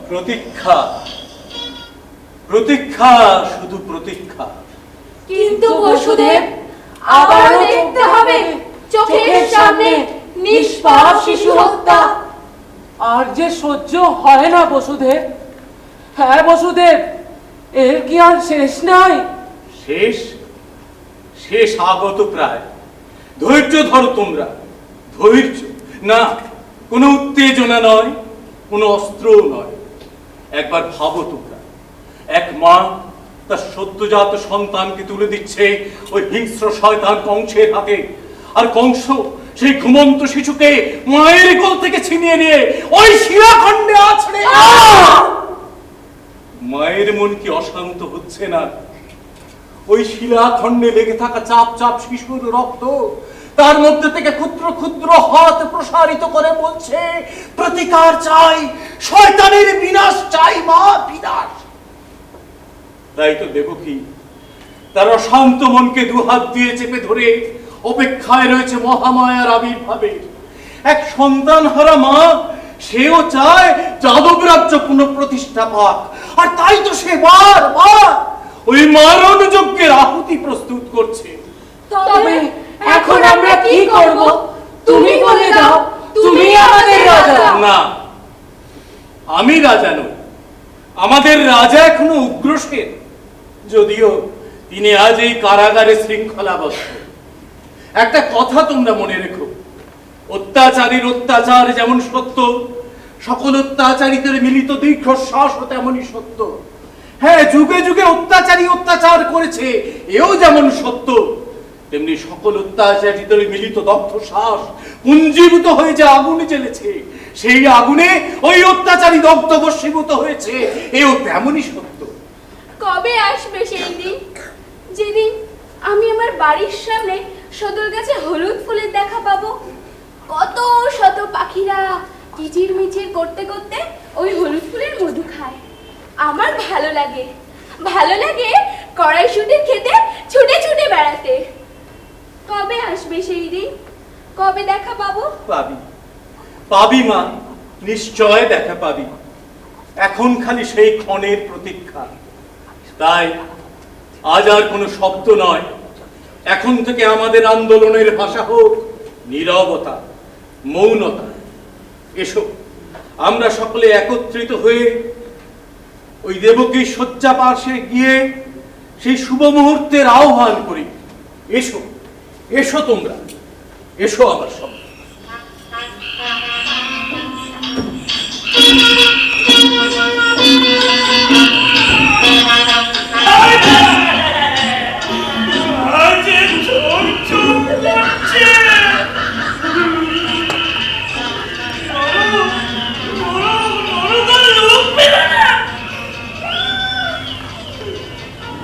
প্রতীক্ষা, প্রতীক্ষা, শুধু প্রতীক্ষা। কিন্তু বসুদেব, আবারও দেখতে হবে চোখের সামনে নিষ্পাপ শিশু হত্যা। আর যে সহ্য হয় না বসুদেব। হ্যাঁ বসুদেব, এর কি আর শেষ নাই? শেষ, শেষ আগত প্রায়। ধৈর্য ধরো তোমরা, ধৈর্য। না, কোনো উত্তেজনা নয়, কোনো অস্ত্রও নয়। একবার ভাবো তোমরা, এক মা তার সদ্যজাত সন্তানকে তুলে দিচ্ছে ওই হিংস্র শয়তান কংসের হাতে, আর কংস সেই ঘুমন্ত শিশুকে মায়ের কোল থেকে ছিনিয়ে নিয়ে ওই শিলাখণ্ডে আছড়ে। মায়ের মন কি অশান্ত হচ্ছে না? ওই শিলাখণ্ডে লেগে থাকা চাপ চাপ শিশুর রক্ত তার মধ্যে থেকে ক্ষুদ্র ক্ষুদ্র হাত প্রসারিত করে বলছে, প্রতিকার চাই, শয়তানের বিনাশ চাই, মা বিনাশ। তাই তো দেবকী তার অশান্ত মনকে দুহাত দিয়ে চেপে ধরে অপেক্ষায় রয়েছে মহামায়ার আবির্ভাবে। এক সন্তান হারা মা, সেও চায় যাদব রাজ্য পুনঃপ্রতিষ্ঠা পাক, আর তাই তো সে বারবার ওই মারণ যজ্ঞের আহুতি প্রস্তুত করছে। তবে এখন আমরা কি করব? তুমি বলে দাও, তুমি আমাদের রাজা। না, আমি রাজা নই, আমাদের রাজা এখনো উগ্রসেন, যদিও তিনি আজ এই কারাগারে শৃঙ্খলাবদ্ধ। একটা কথা তোমরা মনে রেখো, অত্যাচারীর অত্যাচার যেমন সত্য, সকল অত্যাচারীদের মিলিত দীর্ঘশ্বাসও তেমনই সত্য। হ্যাঁ, যুগে যুগে অত্যাচারী অত্যাচার করেছে, এও যেমন সত্য, তেমনি সকল অত্যাচারীদের মিলিত দগ্ধ শ্বাস পুঞ্জীভূত হয়ে যে আগুনে জ্বলেছে, সেই আগুনে ওই অত্যাচারী দগ্ধ বশীভূত হয়েছে, এও তেমনই সত্য। কবে আসবে সেই দিন, যেদিন আমি আমার বাড়ির সামনে সদর গাছে হলুদ ফুলের দেখা পাবো? কত শত পাখিরা কিচির মিচির করতে করতে ওই হলুদ ফুলের মধু খায়। আমার ভালো লাগে, ভালো লাগে কড়াইশুঁটি খেতে, ছুটে ছুটে বেড়াতে। কবে আসবে সেই দিন? কবে দেখা পাবো? পাবি, পাবি মা, নিশ্চয় দেখা পাবি। এখন খালি সেই ক্ষণের প্রতীক্ষা। তাই আজ আর কোনো শব্দ নয়, এখন থেকে আমাদের আন্দোলনের ভাষা হোক নীরবতা, মৌনতা। এসো আমরা সকলে একত্রিত হয়ে ওই দেবকী শয্যা পাশে গিয়ে সেই শুভ মুহূর্তের আহ্বান করি। এসো, এসো তোমরা, এসো আমার সঙ্গে।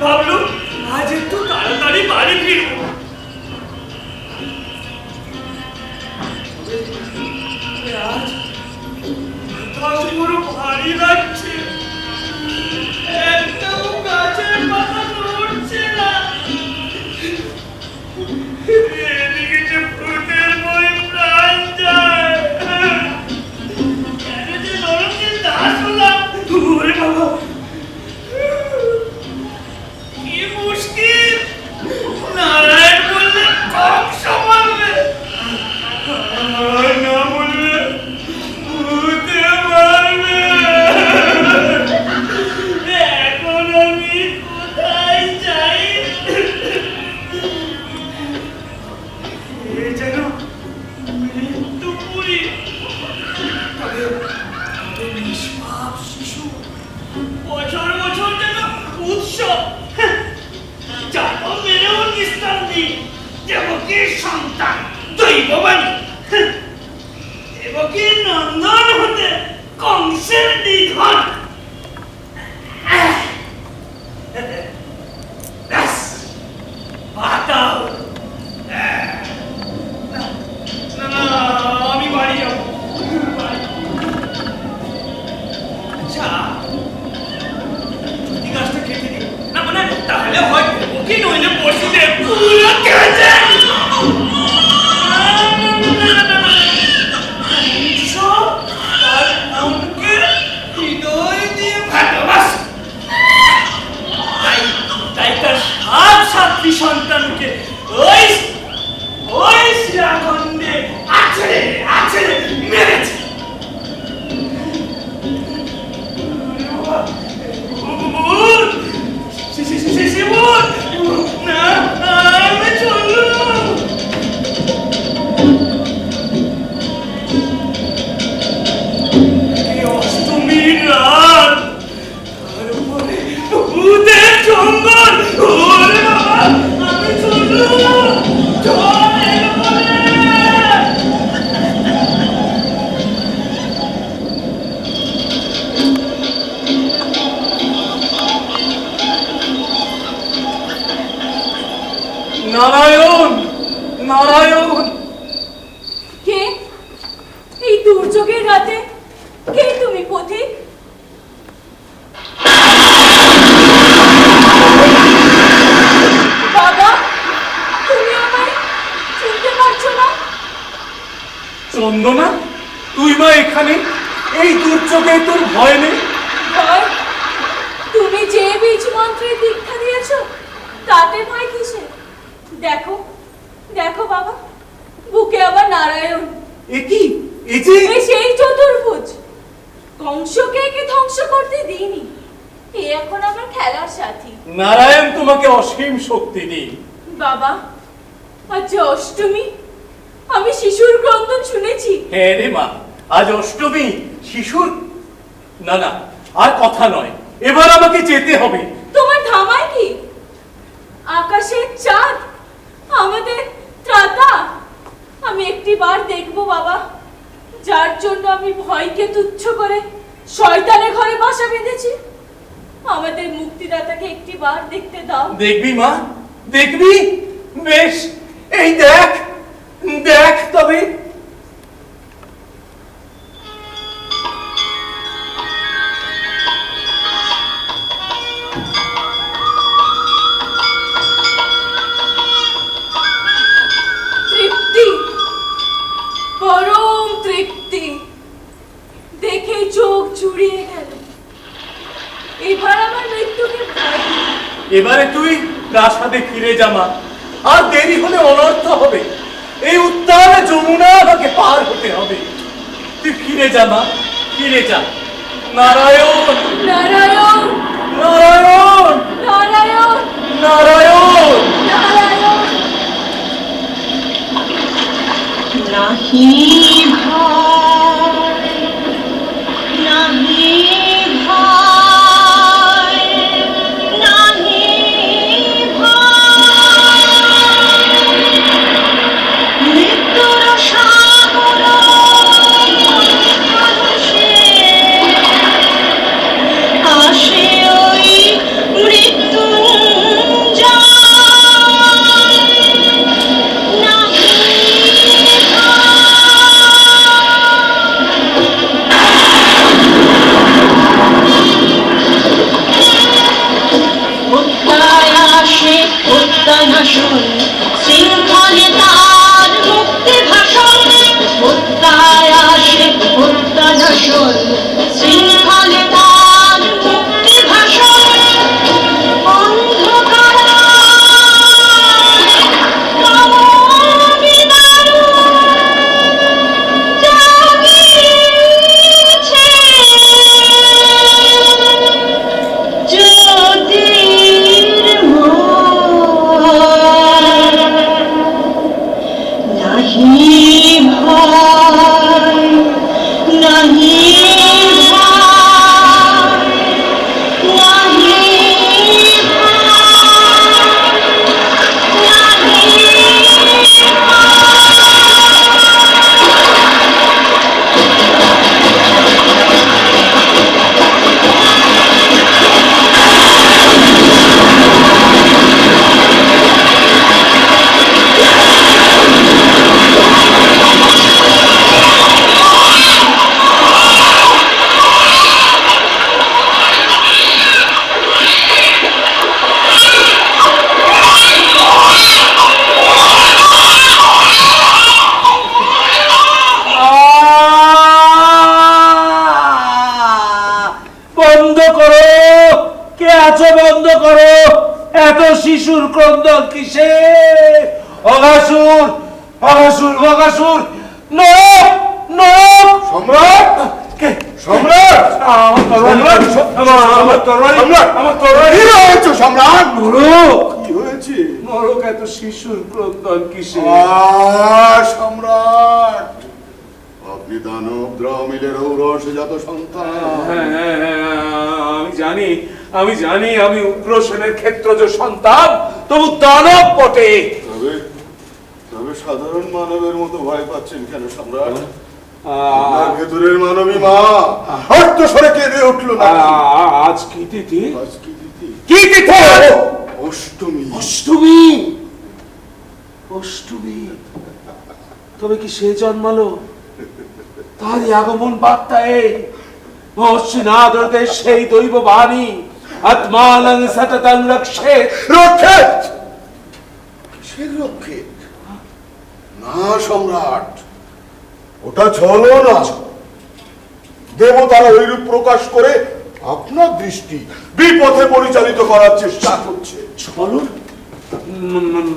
ভাবলু আজ একটু তাড়াতাড়ি বাড়ি ফিরবো। আজ পুরো ভারী লাগছে, একটাও গাছের পাতা নড়ছে না। এদিকে যে ভূতের বই প্রাণ যায়, কেন যে নরকের দাস হলাম। ওরে বাবা, কি মুশকিল! নারায়ণ বললে কংস মারবে, আর না বললে ভূতে মারবে। দেবকীর সন্তান দৈববাণী। দেবকীর নন্দন হতে কংসের নিধন। ব্যাস, পাতাও। না, না, আমি বাড়ি যাবো। আচ্ছা, যদি গাছটা কেটে দিই, না মানে তাহলে হয় দেবকী নইলে বসুদেব পুরো কেটে। সন্তানকে ওই ওই শিরাখণ্ডে আছড়ে আছড়ে মেরেছে। না, আমি চললাম। অষ্টমীর রাত, তারপরে ভূতের জঙ্গল। ওরে বাবা, আমি চললাম। চল এবারে। নারায়ণ, নারায়ণ। কে এই দুর্যোগের রাতে? কে তুমি পথিক? বাবা, তুমি আমায় চিনতে পারছো না? চন্দনা, তুই মা এখানে? এই দুর্যোগে তোর ভয় নেই? ভয়? তুমি যে বীজ মন্ত্রের দীক্ষা দিয়েছো তাতে ভয় কিসে? দেখো, দেখো বাবা, বুকে আবার নারায়ণ। এ কি? এ যে এই সেই চতুর্ভুজ। কংসকে একে ধ্বংস করতে দিইনি, এ এখন আমার খেলার সাথী। নারায়ণ তোমাকে অসীম শক্তি দিন। বাবা, আজ অষ্টমী, আমি শিশুর ক্রন্দন শুনেছি। হ্যাঁ রে মা, আজ অষ্টমী। শিশুর না না, আর কথা নয়, এবার আমাকে যেতে হবে। তোমার ধামায় কি? আকাশের চাঁদ আমাদের ত্রাতা। আমি একটি বার দেখবো বাবা, যার জন্য আমি ভয়কে তুচ্ছ করে শয়তানের ঘরে বাসা বেঁধেছি। আমাদের মুক্তিদাতাকে একটি বার দেখতে দাও। দেখবি মা, দেখবি? বেশ, এই দেখ, দেখ তবে। তৃপ্তি, পরম তৃপ্তি, দেখে চোখ জুড়িয়ে গেল। এবার আমার মৃত্যুকে ভয় নেই। এবারে তুই প্রাসাদে ফিরে যা মা, আর দেরি হলে অনর্থ হবে। এই উত্তাল যমুনা আমাকে পার হতে হবে। তুই ফিরে যা মা, ফিরে যা। নারায়ণ, নারায়ণ, নারায়ণ, নারায়ণ, নারায়ণ। নারায়ণ। নাহি ভয়, নাহি ভয়, নাহি ভয়, মৃত্যুর সাগর প্রবেশে আসে ওই মৃত্যুঞ্জয়। নাহি ভয়, শিশুর ক্রন্দন কিসে? অগাসুর, অগাসুর, অগাসুর, নরক, নরক! সম্রাট! কে? সম্রাট! আমার তরবারি, আমার তরবারি, আমার তরবারি! কি হয়েছে সম্রাট? নরক, কি হয়েছে? নরক! এত শিশুর ক্রন্দন কিসে? সম্রাট, আপনি দানব দ্রামিলের ঔরসজাত সন্তান। আমি জানি, আমি জানি, আমি উগ্রসেনের ক্ষেত্রজ সন্তান, তবু দানব বটে। তবে তবে সাধারণ মানবের মতো ভয় পাচ্ছেন কেন সম্রাট? আপনার ভেতরের মানবী মা অট্টস্বরে কেঁদে উঠল না। আজ কি তিথি? আজ কি তিথি? কি তিথি? অষ্টমী। অষ্টমী, অষ্টমী। তবে কি সে জন্মালো? তারই আগমন বার্তায় মহর্ষিনাদরদের সেই দৈব বাণী, আত্মানং সততং রক্ষেত। রক্ষেত? কিসের রক্ষেত? না সম্রাট, ওটা ছলো না। দেবতারা ঐরূপ প্রকাশ করে আপনার দৃষ্টি বিপথে পরিচালিত করার চেষ্টা করছে। চলো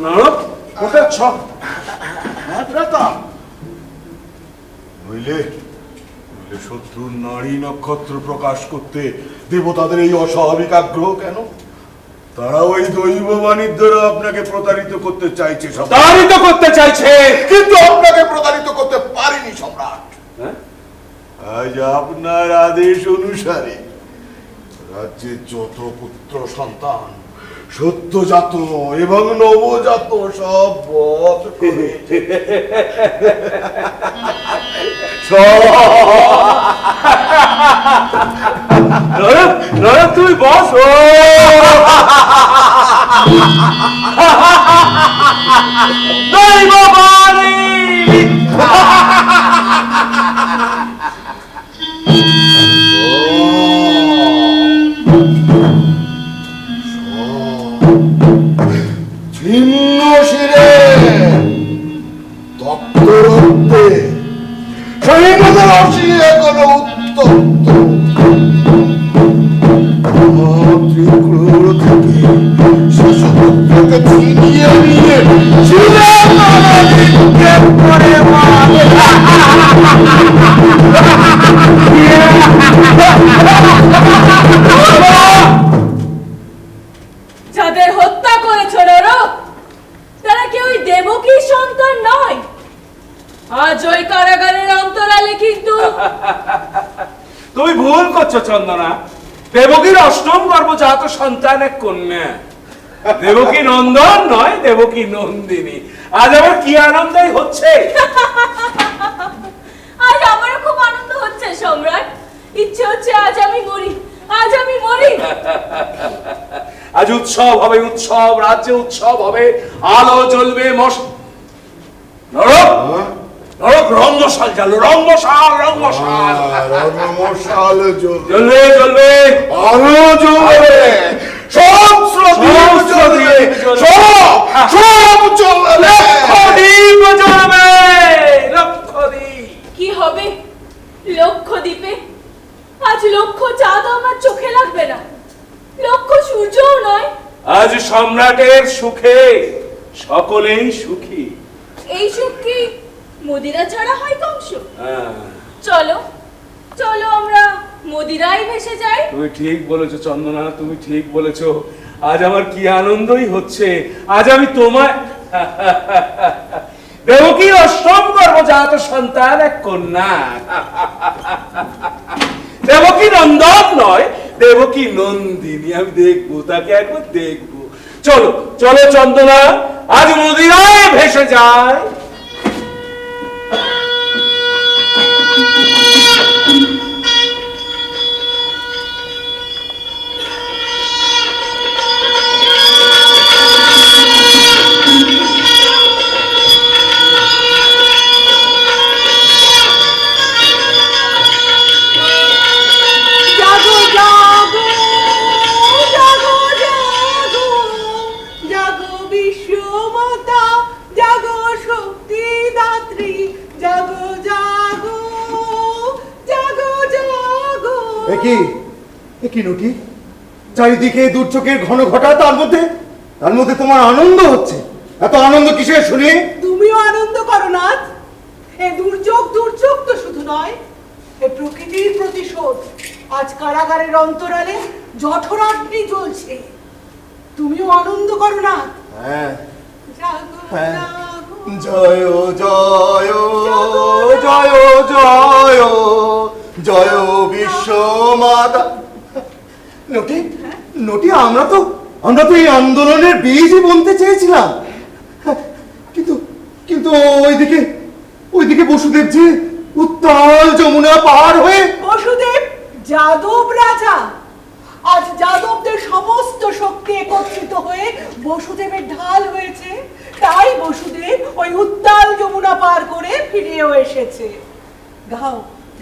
নরক, ওটা হ্যাঁ প্রাতাম। নইলে নইলে শত্রুর নারী নক্ষত্র প্রকাশ করতে দেবতাদের এই অস্বাভাবিক আগ্রহ কেন? তারা ওই দৈব বাণীর দ্বারা আপনাকে প্রতারিত করতে চাইছে সম্রাট। তাড়িত করতে চাইছে, কিন্তু আপনাকে প্রতারিত করতে পারেনি সম্রাট। হ্যাঁ? আজ আপনার আদেশ অনুসারে রাজ্যের যত পুত্র সন্তান, সদ্যজাত এবং নবজাত সব বধ করে নরক, নরক তুমি বসো। দৈব বাণী! ছিন্ন শিরে তপ্ত রক্তে সৈন্যদের অসিয়ে কোনো উত্তপ্ত মাতৃক্রোড় থেকে শিশুপুত্রকে ছিনিয়ে নিয়ে শিলে তারা নিক্ষেপ করে মারে। যাদের হত্যা করেছ নরক, তারা কি ওই দেবকীর সন্তান নয়? আজ ওই কারাগারের অন্তরালে কিন্তু তুমি ভুল করছো চন্দনা। দেবকীর অষ্টম গর্ভজাত সন্তান এক কন্যা। দেবকী নন্দন নয়, দেবকী নন্দিনী। আজ আমার কি আনন্দই হচ্ছে! আজ আমারও খুব আনন্দ হচ্ছে সম্রাট। ইচ্ছে হচ্ছে আজ আমি মরি, আজ আমি মরি। আজ উৎসব হবে, উৎসব, রাজ্যে উৎসব হবে, আলো জ্বলবে, নরক, নরক রঙ্গশাল জ্বালো, রঙ্গশাল, রঙ্গশাল। রঙ্গমশাল জ্বলবে, জ্বলবে, আলো জ্বলবে, সহস্র দিয়ে সব জ্বলবে। লক্ষদ্বীপ জ্বলবে, লক্ষদ্বীপ। কি হবে লক্ষদ্বীপে? আজ লক্ষ চাঁদ আমার চোখে লাগবে না, লক্ষ সূর্যও নয়। আজ সম্রাটের সুখে সকলেই সুখী। এই সুখ কি মদিরা ছাড়া হয় কংস? হ্যাঁ, চলো চলো আমরা মদিরায় ভেসে যাই। তুমি ঠিক বলেছো চন্দনা, তুমি ঠিক বলেছো। আজ আমার কি আনন্দই হচ্ছে। আজ আমি তোমায় দেবকীর অষ্টম গর্ভজাত সন্তান এক কন্যা। দেবকী নন্দন নয়, দেবকী নন্দিনী। আমি দেখবো, তাকে একবার দেখবো। চলো চলো চন্দনা, আজ মদিরায় ভেসে যায়। জাগো জাগো জাগো জাগো জাগো বিশ্বমাতা, জাগো শক্তি দাত্রী, জাগো জাগো জাগো জাগো। একি নটি, চারিদিকে দুর্যোগের ঘন ঘটা, তার মধ্যে তার মধ্যে তোমার আনন্দ হচ্ছে। এত আনন্দ কিসের শুনি? তুমিও আনন্দ করো নাথ। এ দুর্যোগ তো শুধু নয়, এ প্রকৃতির প্রতিশোধ। আজ কারাগারের অন্তরালে জঠরাগ্নি জ্বলছে, তুমিও আনন্দ করো নাথ। হ্যাঁ, জাগো, হ্যাঁ। জাগো। জয় জয় জয় জয় জয় বিশ্ব মাতা। নটি নটি, আমরা তো এই আন্দোলনের বীজই বলতে চেয়েছিলাম, কিন্তু কিন্তু ওইদিকে বসুদেব যে উত্তাল যমুনা পার হয়ে। বসুদেব যাদব রাজা। আজ যাদবদের সমস্ত শক্তি একত্রিত হয়ে বসুদেবের ঢাল হয়েছে, তাই বসুদেব ওই উত্তাল যমুনা পার করে ফিরেও এসেছে। গাও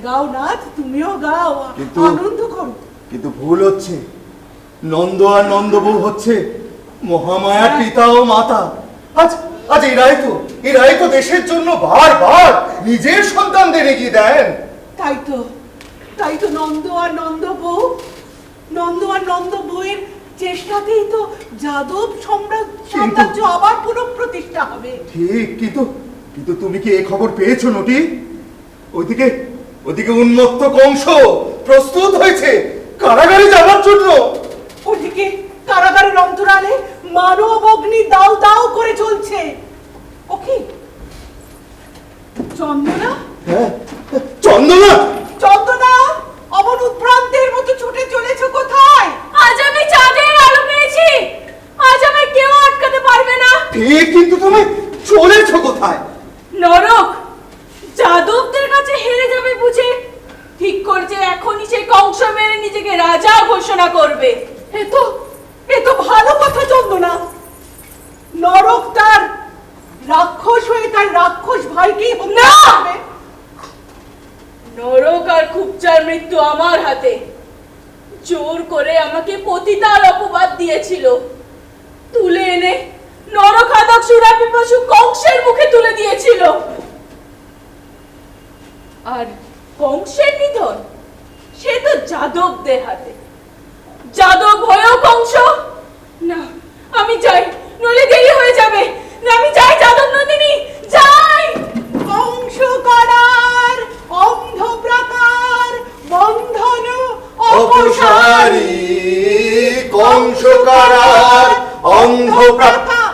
গাও নাথ, তুমিও গাও, আনন্দ করো। কিন্তু ভুল হচ্ছে, নন্দ আর নন্দবউ হচ্ছে মহামায়ার পিতা ও মাতা। আজ এরাই তো দেশের জন্য বারবার নিজের সন্তানদের এগিয়ে দেন। তাই তো নন্দ আর নন্দবউয়ের চেষ্টাতেই তো যাদব সাম্রাজ্য আবার পুনঃপ্রতিষ্ঠা হবে। ঠিক, কিন্তু তুমি কি এই খবর পেয়েছো নটি? ওদিকে উন্মত্ত কংস প্রস্তুত হয়েছে কারাগারে যাওয়ার জন্য। ওদিকে কারাগারের অন্তরালে মানব অগ্নি দাউ দাউ করে চলছে। ও কি চন্দনা? হ্যাঁ, চন্দনা, চন্দনা, অমন উৎভ্রান্তের মতো ছুটে চলেছো কোথায়? আজ আমি চাঁদের আলো পেয়েছি, আজ আমায় কেউ আটকাতে পারবে না। ঠিক, কিন্তু তুমি চলেছো কোথায়? নরক যাদবদের কাছে হেরে যাবে বুঝে ঠিক করছে এখনই সেই কংস মেরে নিজেকে রাজা ঘোষণা করবে। এ তো ভালো কথা চন্দনা। নরক তার রাক্ষস হয়ে তার রাক্ষস ভাইকেই হত্যা করবে। নরক আর খুবচার মৃত্যু আমার হাতে। জোর করে আমাকে পতিতার অপবাদ দিয়েছিল, তুলে এনে নরখাদক সুরাপিপাসু কংসের মুখে তুলে দিয়েছিল। আর কংসের নিধন সে তো যাদবদের হাতে। যাদব হয়েও কংস না। আমি যাই, নইলে দেরি হয়ে যাবে। আমি যাই যাদব নন্দিনী, যাই। কংস করার অন্ধ প্রাকার বন্ধন অপসারী, কংস কারার অন্ধ প্রাকার।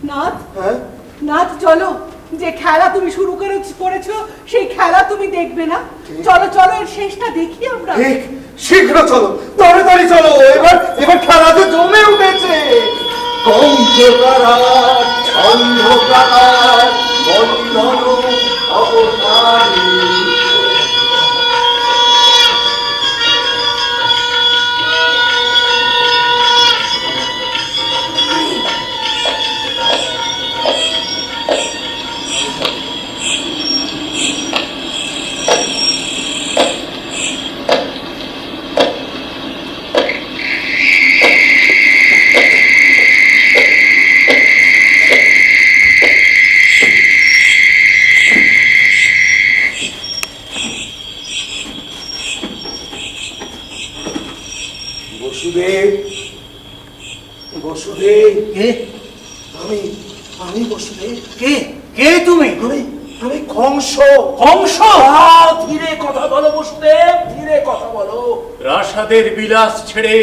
নাথ, হ্যাঁ, নাথ চলো, যে খেলা তুমি শুরু করেছো সেই খেলা তুমি দেখবে না? চলো এর শেষটা দেখি আমরা। ঠিক, শীঘ্র চলো, তাড়াতাড়ি চলো। এবার খেলাতে জমে উঠেছে। কংস কারার অন্ধ প্রাকার বন্ধন অপসারী। বসুদেব, কে? আমি বসুদেব। কে তুমি? আমি কংস। কংস? ধীরে কথা বলো বসুদেব, ধীরে কথা বলো। প্রাসাদের বিলাস ছেড়ে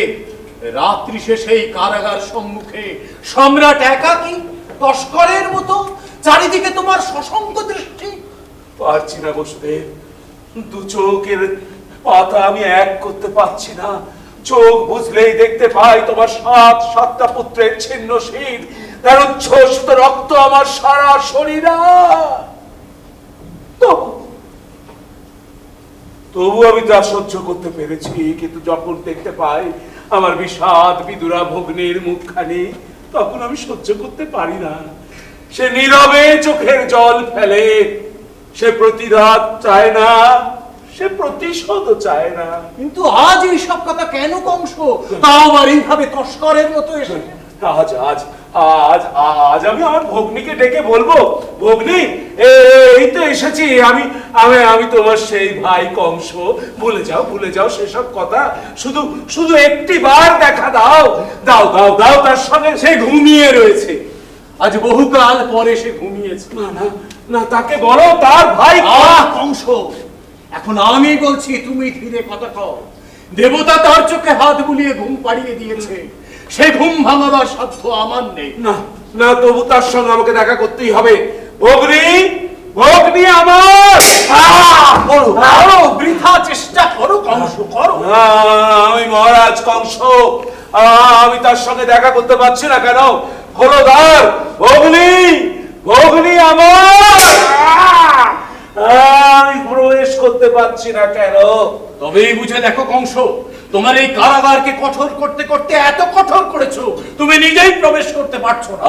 রাত্রি শেষেই কারাগার সম্মুখে সম্রাট একাকী তস্করের মতো, চারিদিকে তোমার সশঙ্ক দৃষ্টি। পারছি না বসুদেব, দু চোখের পাতা আমি এক করতে পারছি না। চোখ বুঝলেই দেখতে পাই তোমার সাতটা পুত্রের ছিন্ন শীত, তার উচ্ছ্বসিত রক্ত আমার সারা শরীরে। তবু আমি তা সহ্য করতে পেরেছি, কিন্তু যখন দেখতে পাই আমার বিষাদ বিদুরা ভগ্নির মুখখানি, তখন আমি সহ্য করতে পারি না। সে নীরবে চোখের জল ফেলে। সে প্রতিরাগ চায় না, সে প্রতিশোধ চায় না। কিন্তু আজ এই সব কথা কেন কংস? তাও আবার এইভাবে তস্করের মতো এসে। আজ আজ আজ আজ আমি আমার ভগ্নীকে ডেকে বলবো, ভগ্নী এই তো এসেছি আমি আমি আমি তোমার সেই ভাই কংস, ভুলে যাও সেসব কথা, শুধু শুধু একটি বার দেখা দাও, দাও দাও দাও তার সঙ্গে। সে ঘুমিয়ে রয়েছে, আজ বহুকাল পরে সে ঘুমিয়েছে। না না না, তাকে বলো তার ভাই কংস, এখন আমি বলছি, তুমি ধীরে কথা কও। দেবতা তার চোখে হাত বুলিয়ে ঘুম পাড়িয়ে দিয়েছে, সে ঘুম ভাঙাবার সাধ্য আমার নেই। না না, তবু তার সঙ্গে আমাকে দেখা করতেই হবে। ভগ্নী, ভগ্নী আমার, করো, বৃথা চেষ্টা করো কংস, করো। আমি মহারাজ কংস, আমি তার সঙ্গে দেখা করতে পারছি না কেন? হলদার, ভগ্নী, ভগ্নী আমার, আমি প্রবেশ করতে পারছি না কেন? তবেই বুঝে দেখো কংস, তোমার এই কারাগারকে কঠোর করতে করতে এত কঠোর করেছো, তুমি নিজেই প্রবেশ করতে পারছো না।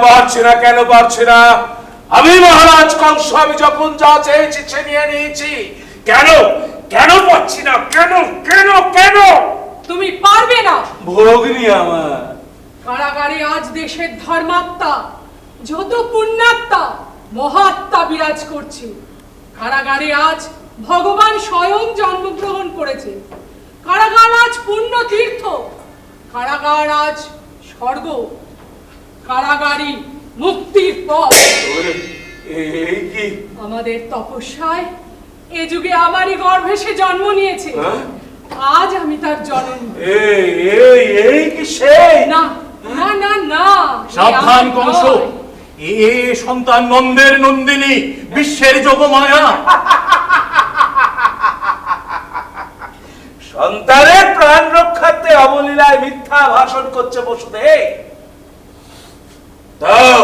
পারছি না, কেন পারছি না? আমি মহারাজ কংস, আমি যখন যা চেয়েছি সে নিয়ে নিয়েছি, কেন কেন পারছি না? কেন কেন কেন? তুমি পারবে না। ভগ্নী আমার, কারাগারে আজ দেশের ধর্মাত্মা, যত পুণ্যাত্মা, মহাত্মা বিরাজ করছে। কারাগারে আজ ভগবান স্বয়ং জন্মগ্রহণ করেছে। কারাগার আজ পুণ্য তীর্থ, কারাগার আজ স্বর্গ, কারাগারই মুক্তির পথ। এই কি? আমাদের তপস্যায় এ যুগে আমারই গর্ভে সে জন্ম নিয়েছে। আজ আমি তার জননী। এই কি সেই? না না না না, সাবধান আমি কংস, নয়। এ সন্তান নন্দের নন্দিনী, বিশ্বের যোগমায়া। সন্তানের প্রাণ রক্ষার্থে অবলীলায় মিথ্যা ভাষণ করছে বসুদেব। দাও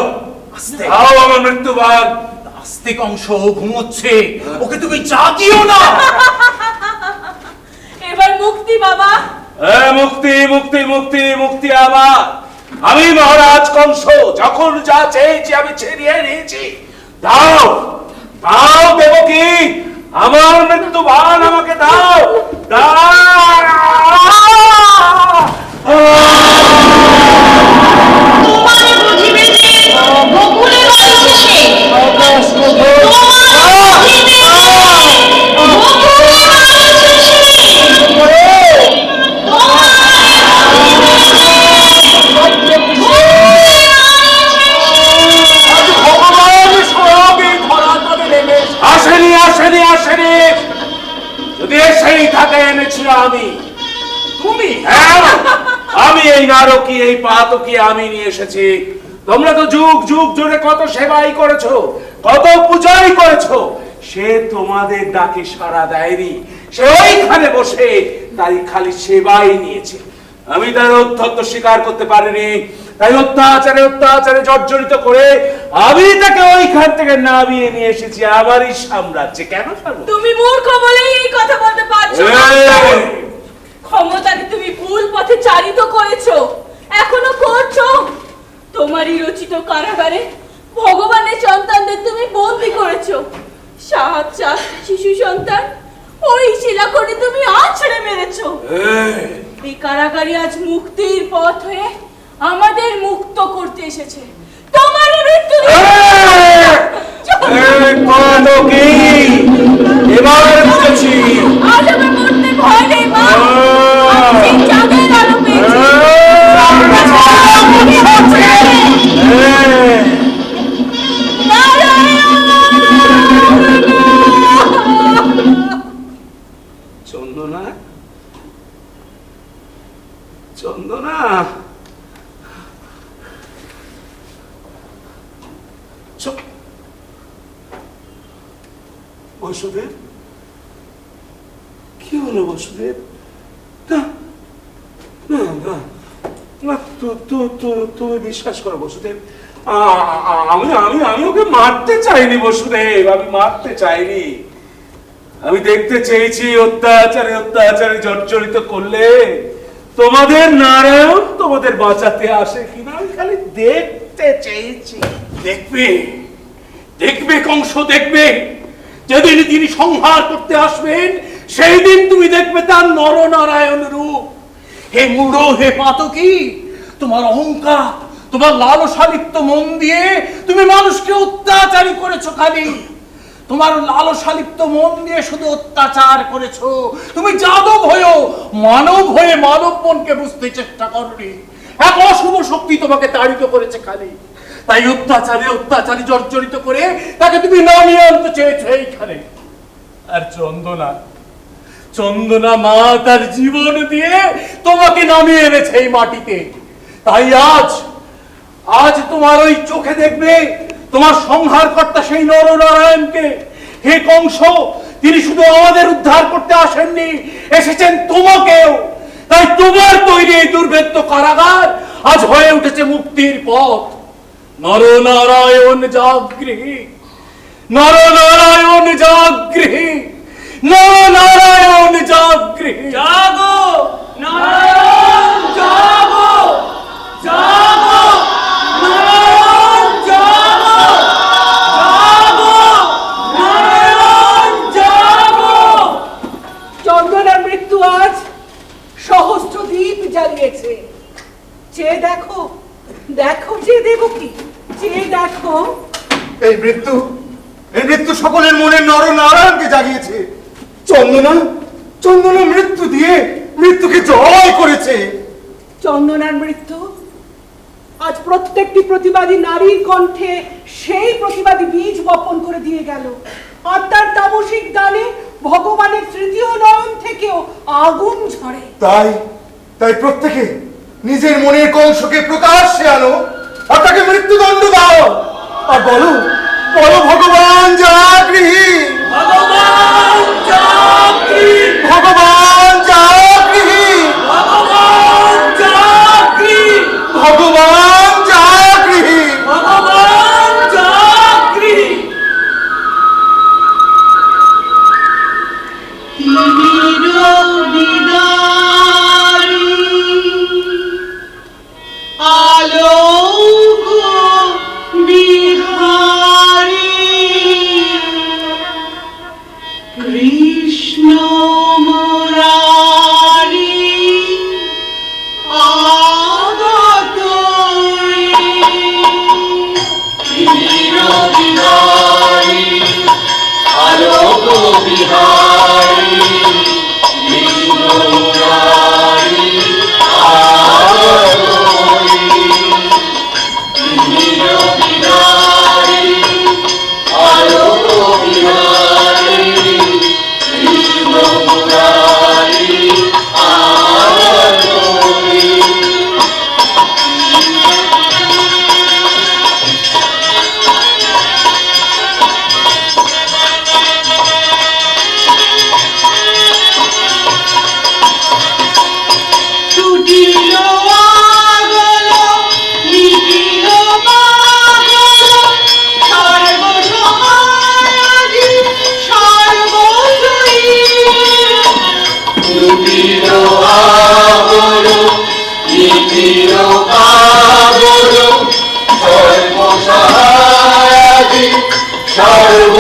দাও আমার মৃত্যুবান। আস্তে কংস, ঘুমোচ্ছে, ওকে তুমি জাগিও না। এবার মুক্তি বাবা। মুক্তি মুক্তি মুক্তি মুক্তি আমার। আমি মহারাজ কংস, যখন যা চেয়েছি আমি ছিনিয়ে নিয়েছি। দাও দাও দেবকী, আমার মৃত্যুবান আমাকে দাও, দাও। তোমার পৃথিবীতে বকুলের বাড়ি সে। তোমার পৃথিবীতে বকুলের বাড়ি সে। আসেনি আসেনি আসেনি, যদি সেই থাকে এনেছি আমি। তুমি আমি এই নারকী, এই পাতকী আমি নিয়ে এসেছি। তোমরা তো যুগ যুগ জুড়ে কত সেবাই করেছো, কত পূজাই করেছো, সে তোমাদের ডাকে সাড়া দেয়নি। সে ওইখানে বসে তাই খালি সেবাই নিয়েছে। আমি তার অধ্যত্ত স্বীকার করতে পারিনি, তাই অত্যাচারে অত্যাচারে জর্জরিত করে আমি তাকে ওইখান থেকে নামিয়ে নিয়ে এসেছি আমারই সাম্রাজ্যে। কেন তুমি মূর্খ বলেই এই কথা বলতে পারছো না। ক্ষমতাকে তুমি ভুল পথে চালিত করেছো, এখনো করছো। তোমারই রচিত কারাগারে ভগবানের সন্তানদের তুমি বন্দী করেছো। 7 শিশু সন্তান ওই শিলা করে তুমি আছড়ে মেরেছো। এই কারাগারে আজ মুক্তির পথ হয়ে আমাদের মুক্ত করতে এসেছে। তোমারই মৃত্যু এবার বুঝেছি। আজ আমার মরতে ভয় নেই মা, আমি চাঁদের আলো পেয়েছি। চন্দনা, চন্দনা, বসুদেব, কি হলো বসুদেব? না না না না, তুমি বিশ্বাস করো বসুদেব, আমি আমি আমি ওকে মারতে চাইনি বসুদেব, আমি মারতে চাইনি। আমি দেখতে চেয়েছি অত্যাচারে অত্যাচারে জর্জরিত করলে তোমাদের নারায়ণ তোমাদের বাঁচাতে আসে কিনা, আমি খালি দেখতে চেয়েছি। দেখবে, দেখবে কংস, দেখবে, যেদিন তিনি সংহার করতে আসবেন সেই দিন তুমি দেখবে তার নরনারায়ণ রূপ। হে মূঢ়, হে পাতকী, তোমার অহংকার, তোমার লালসালিপ্ত মন দিয়ে তুমি মানুষকে অত্যাচারী করেছো খালি। তোমার লালসালিপ্ত মন দিয়ে শুধু অত্যাচার করেছো। তুমি যাদব হয়েও মানব হয়ে মানব মনকে বুঝতে চেষ্টা করনি। এক অশুভ শক্তি তোমাকে তাড়িত করেছে খালি। তাই অত্যাচারী জর্জরিত করে তাকে তুমি নামিয়ে আনতে চেয়েছো এইখানে। আর চন্দনা মা তার জীবন দিয়ে তোমাকে নামিয়ে এনেছে এই মাটিতে। তাই আজ তোমার ওই চোখে দেখবে তোমার সংহারকর্তা সেই নরনারায়ণকে। হে কংস, তিনি শুধু আমাদের উদ্ধার করতে আসেননি, এসেছেন তোমাকেও। তাই তোমার তৈরি এই দুর্ভেদ্য কারাগার আজ হয়ে উঠেছে মুক্তির পথ। নরনারায়ণ জাগৃহী, নরনারায়ণ জাগৃহী, নরনারায়ণ জাগৃহী। জাগো নারায়ণ, জাগো জাগো নারায়ণ, জাগো জাগো নারায়ণ, জাগো। চন্দনার মৃত্যু আজ সহস্র দ্বীপ জ্বালিয়েছে। চেয়ে দেখো, দেখো যে দেবকী, চেয়ে দেখো। এই মৃত্যু সকলের মনে নরনারায়ণকে জাগিয়েছে। চন্দনা মৃত্যু দিয়ে মৃত্যুকে জয় করেছে। চন্দনার মৃত্যু আজ প্রত্যেকটি প্রতিবাদী নারীর কণ্ঠে সেই প্রতিবাদী বীজ বপন করে দিয়ে গেল। আর তার তামসিক দানে ভগবানের তৃতীয় নয়ন থেকেও আগুন ঝরে। তাই প্রত্যেকে নিজের মনের কংসকে প্রকাশ্যে আনো আর তাকে মৃত্যুদণ্ড দাও। আর বলো ভগবান জাগৃহী, ভগবান জাগৃহী, ভগবান জাগৃহী, ভগবান জাগৃহী, ভগবান জাগৃহী। ভগবান জাগৃহী। আলোক বিহারী কৃষ্ণ মুরারি আগত আলোক বিহারী কৃষ্ণ মুরারী সর্ব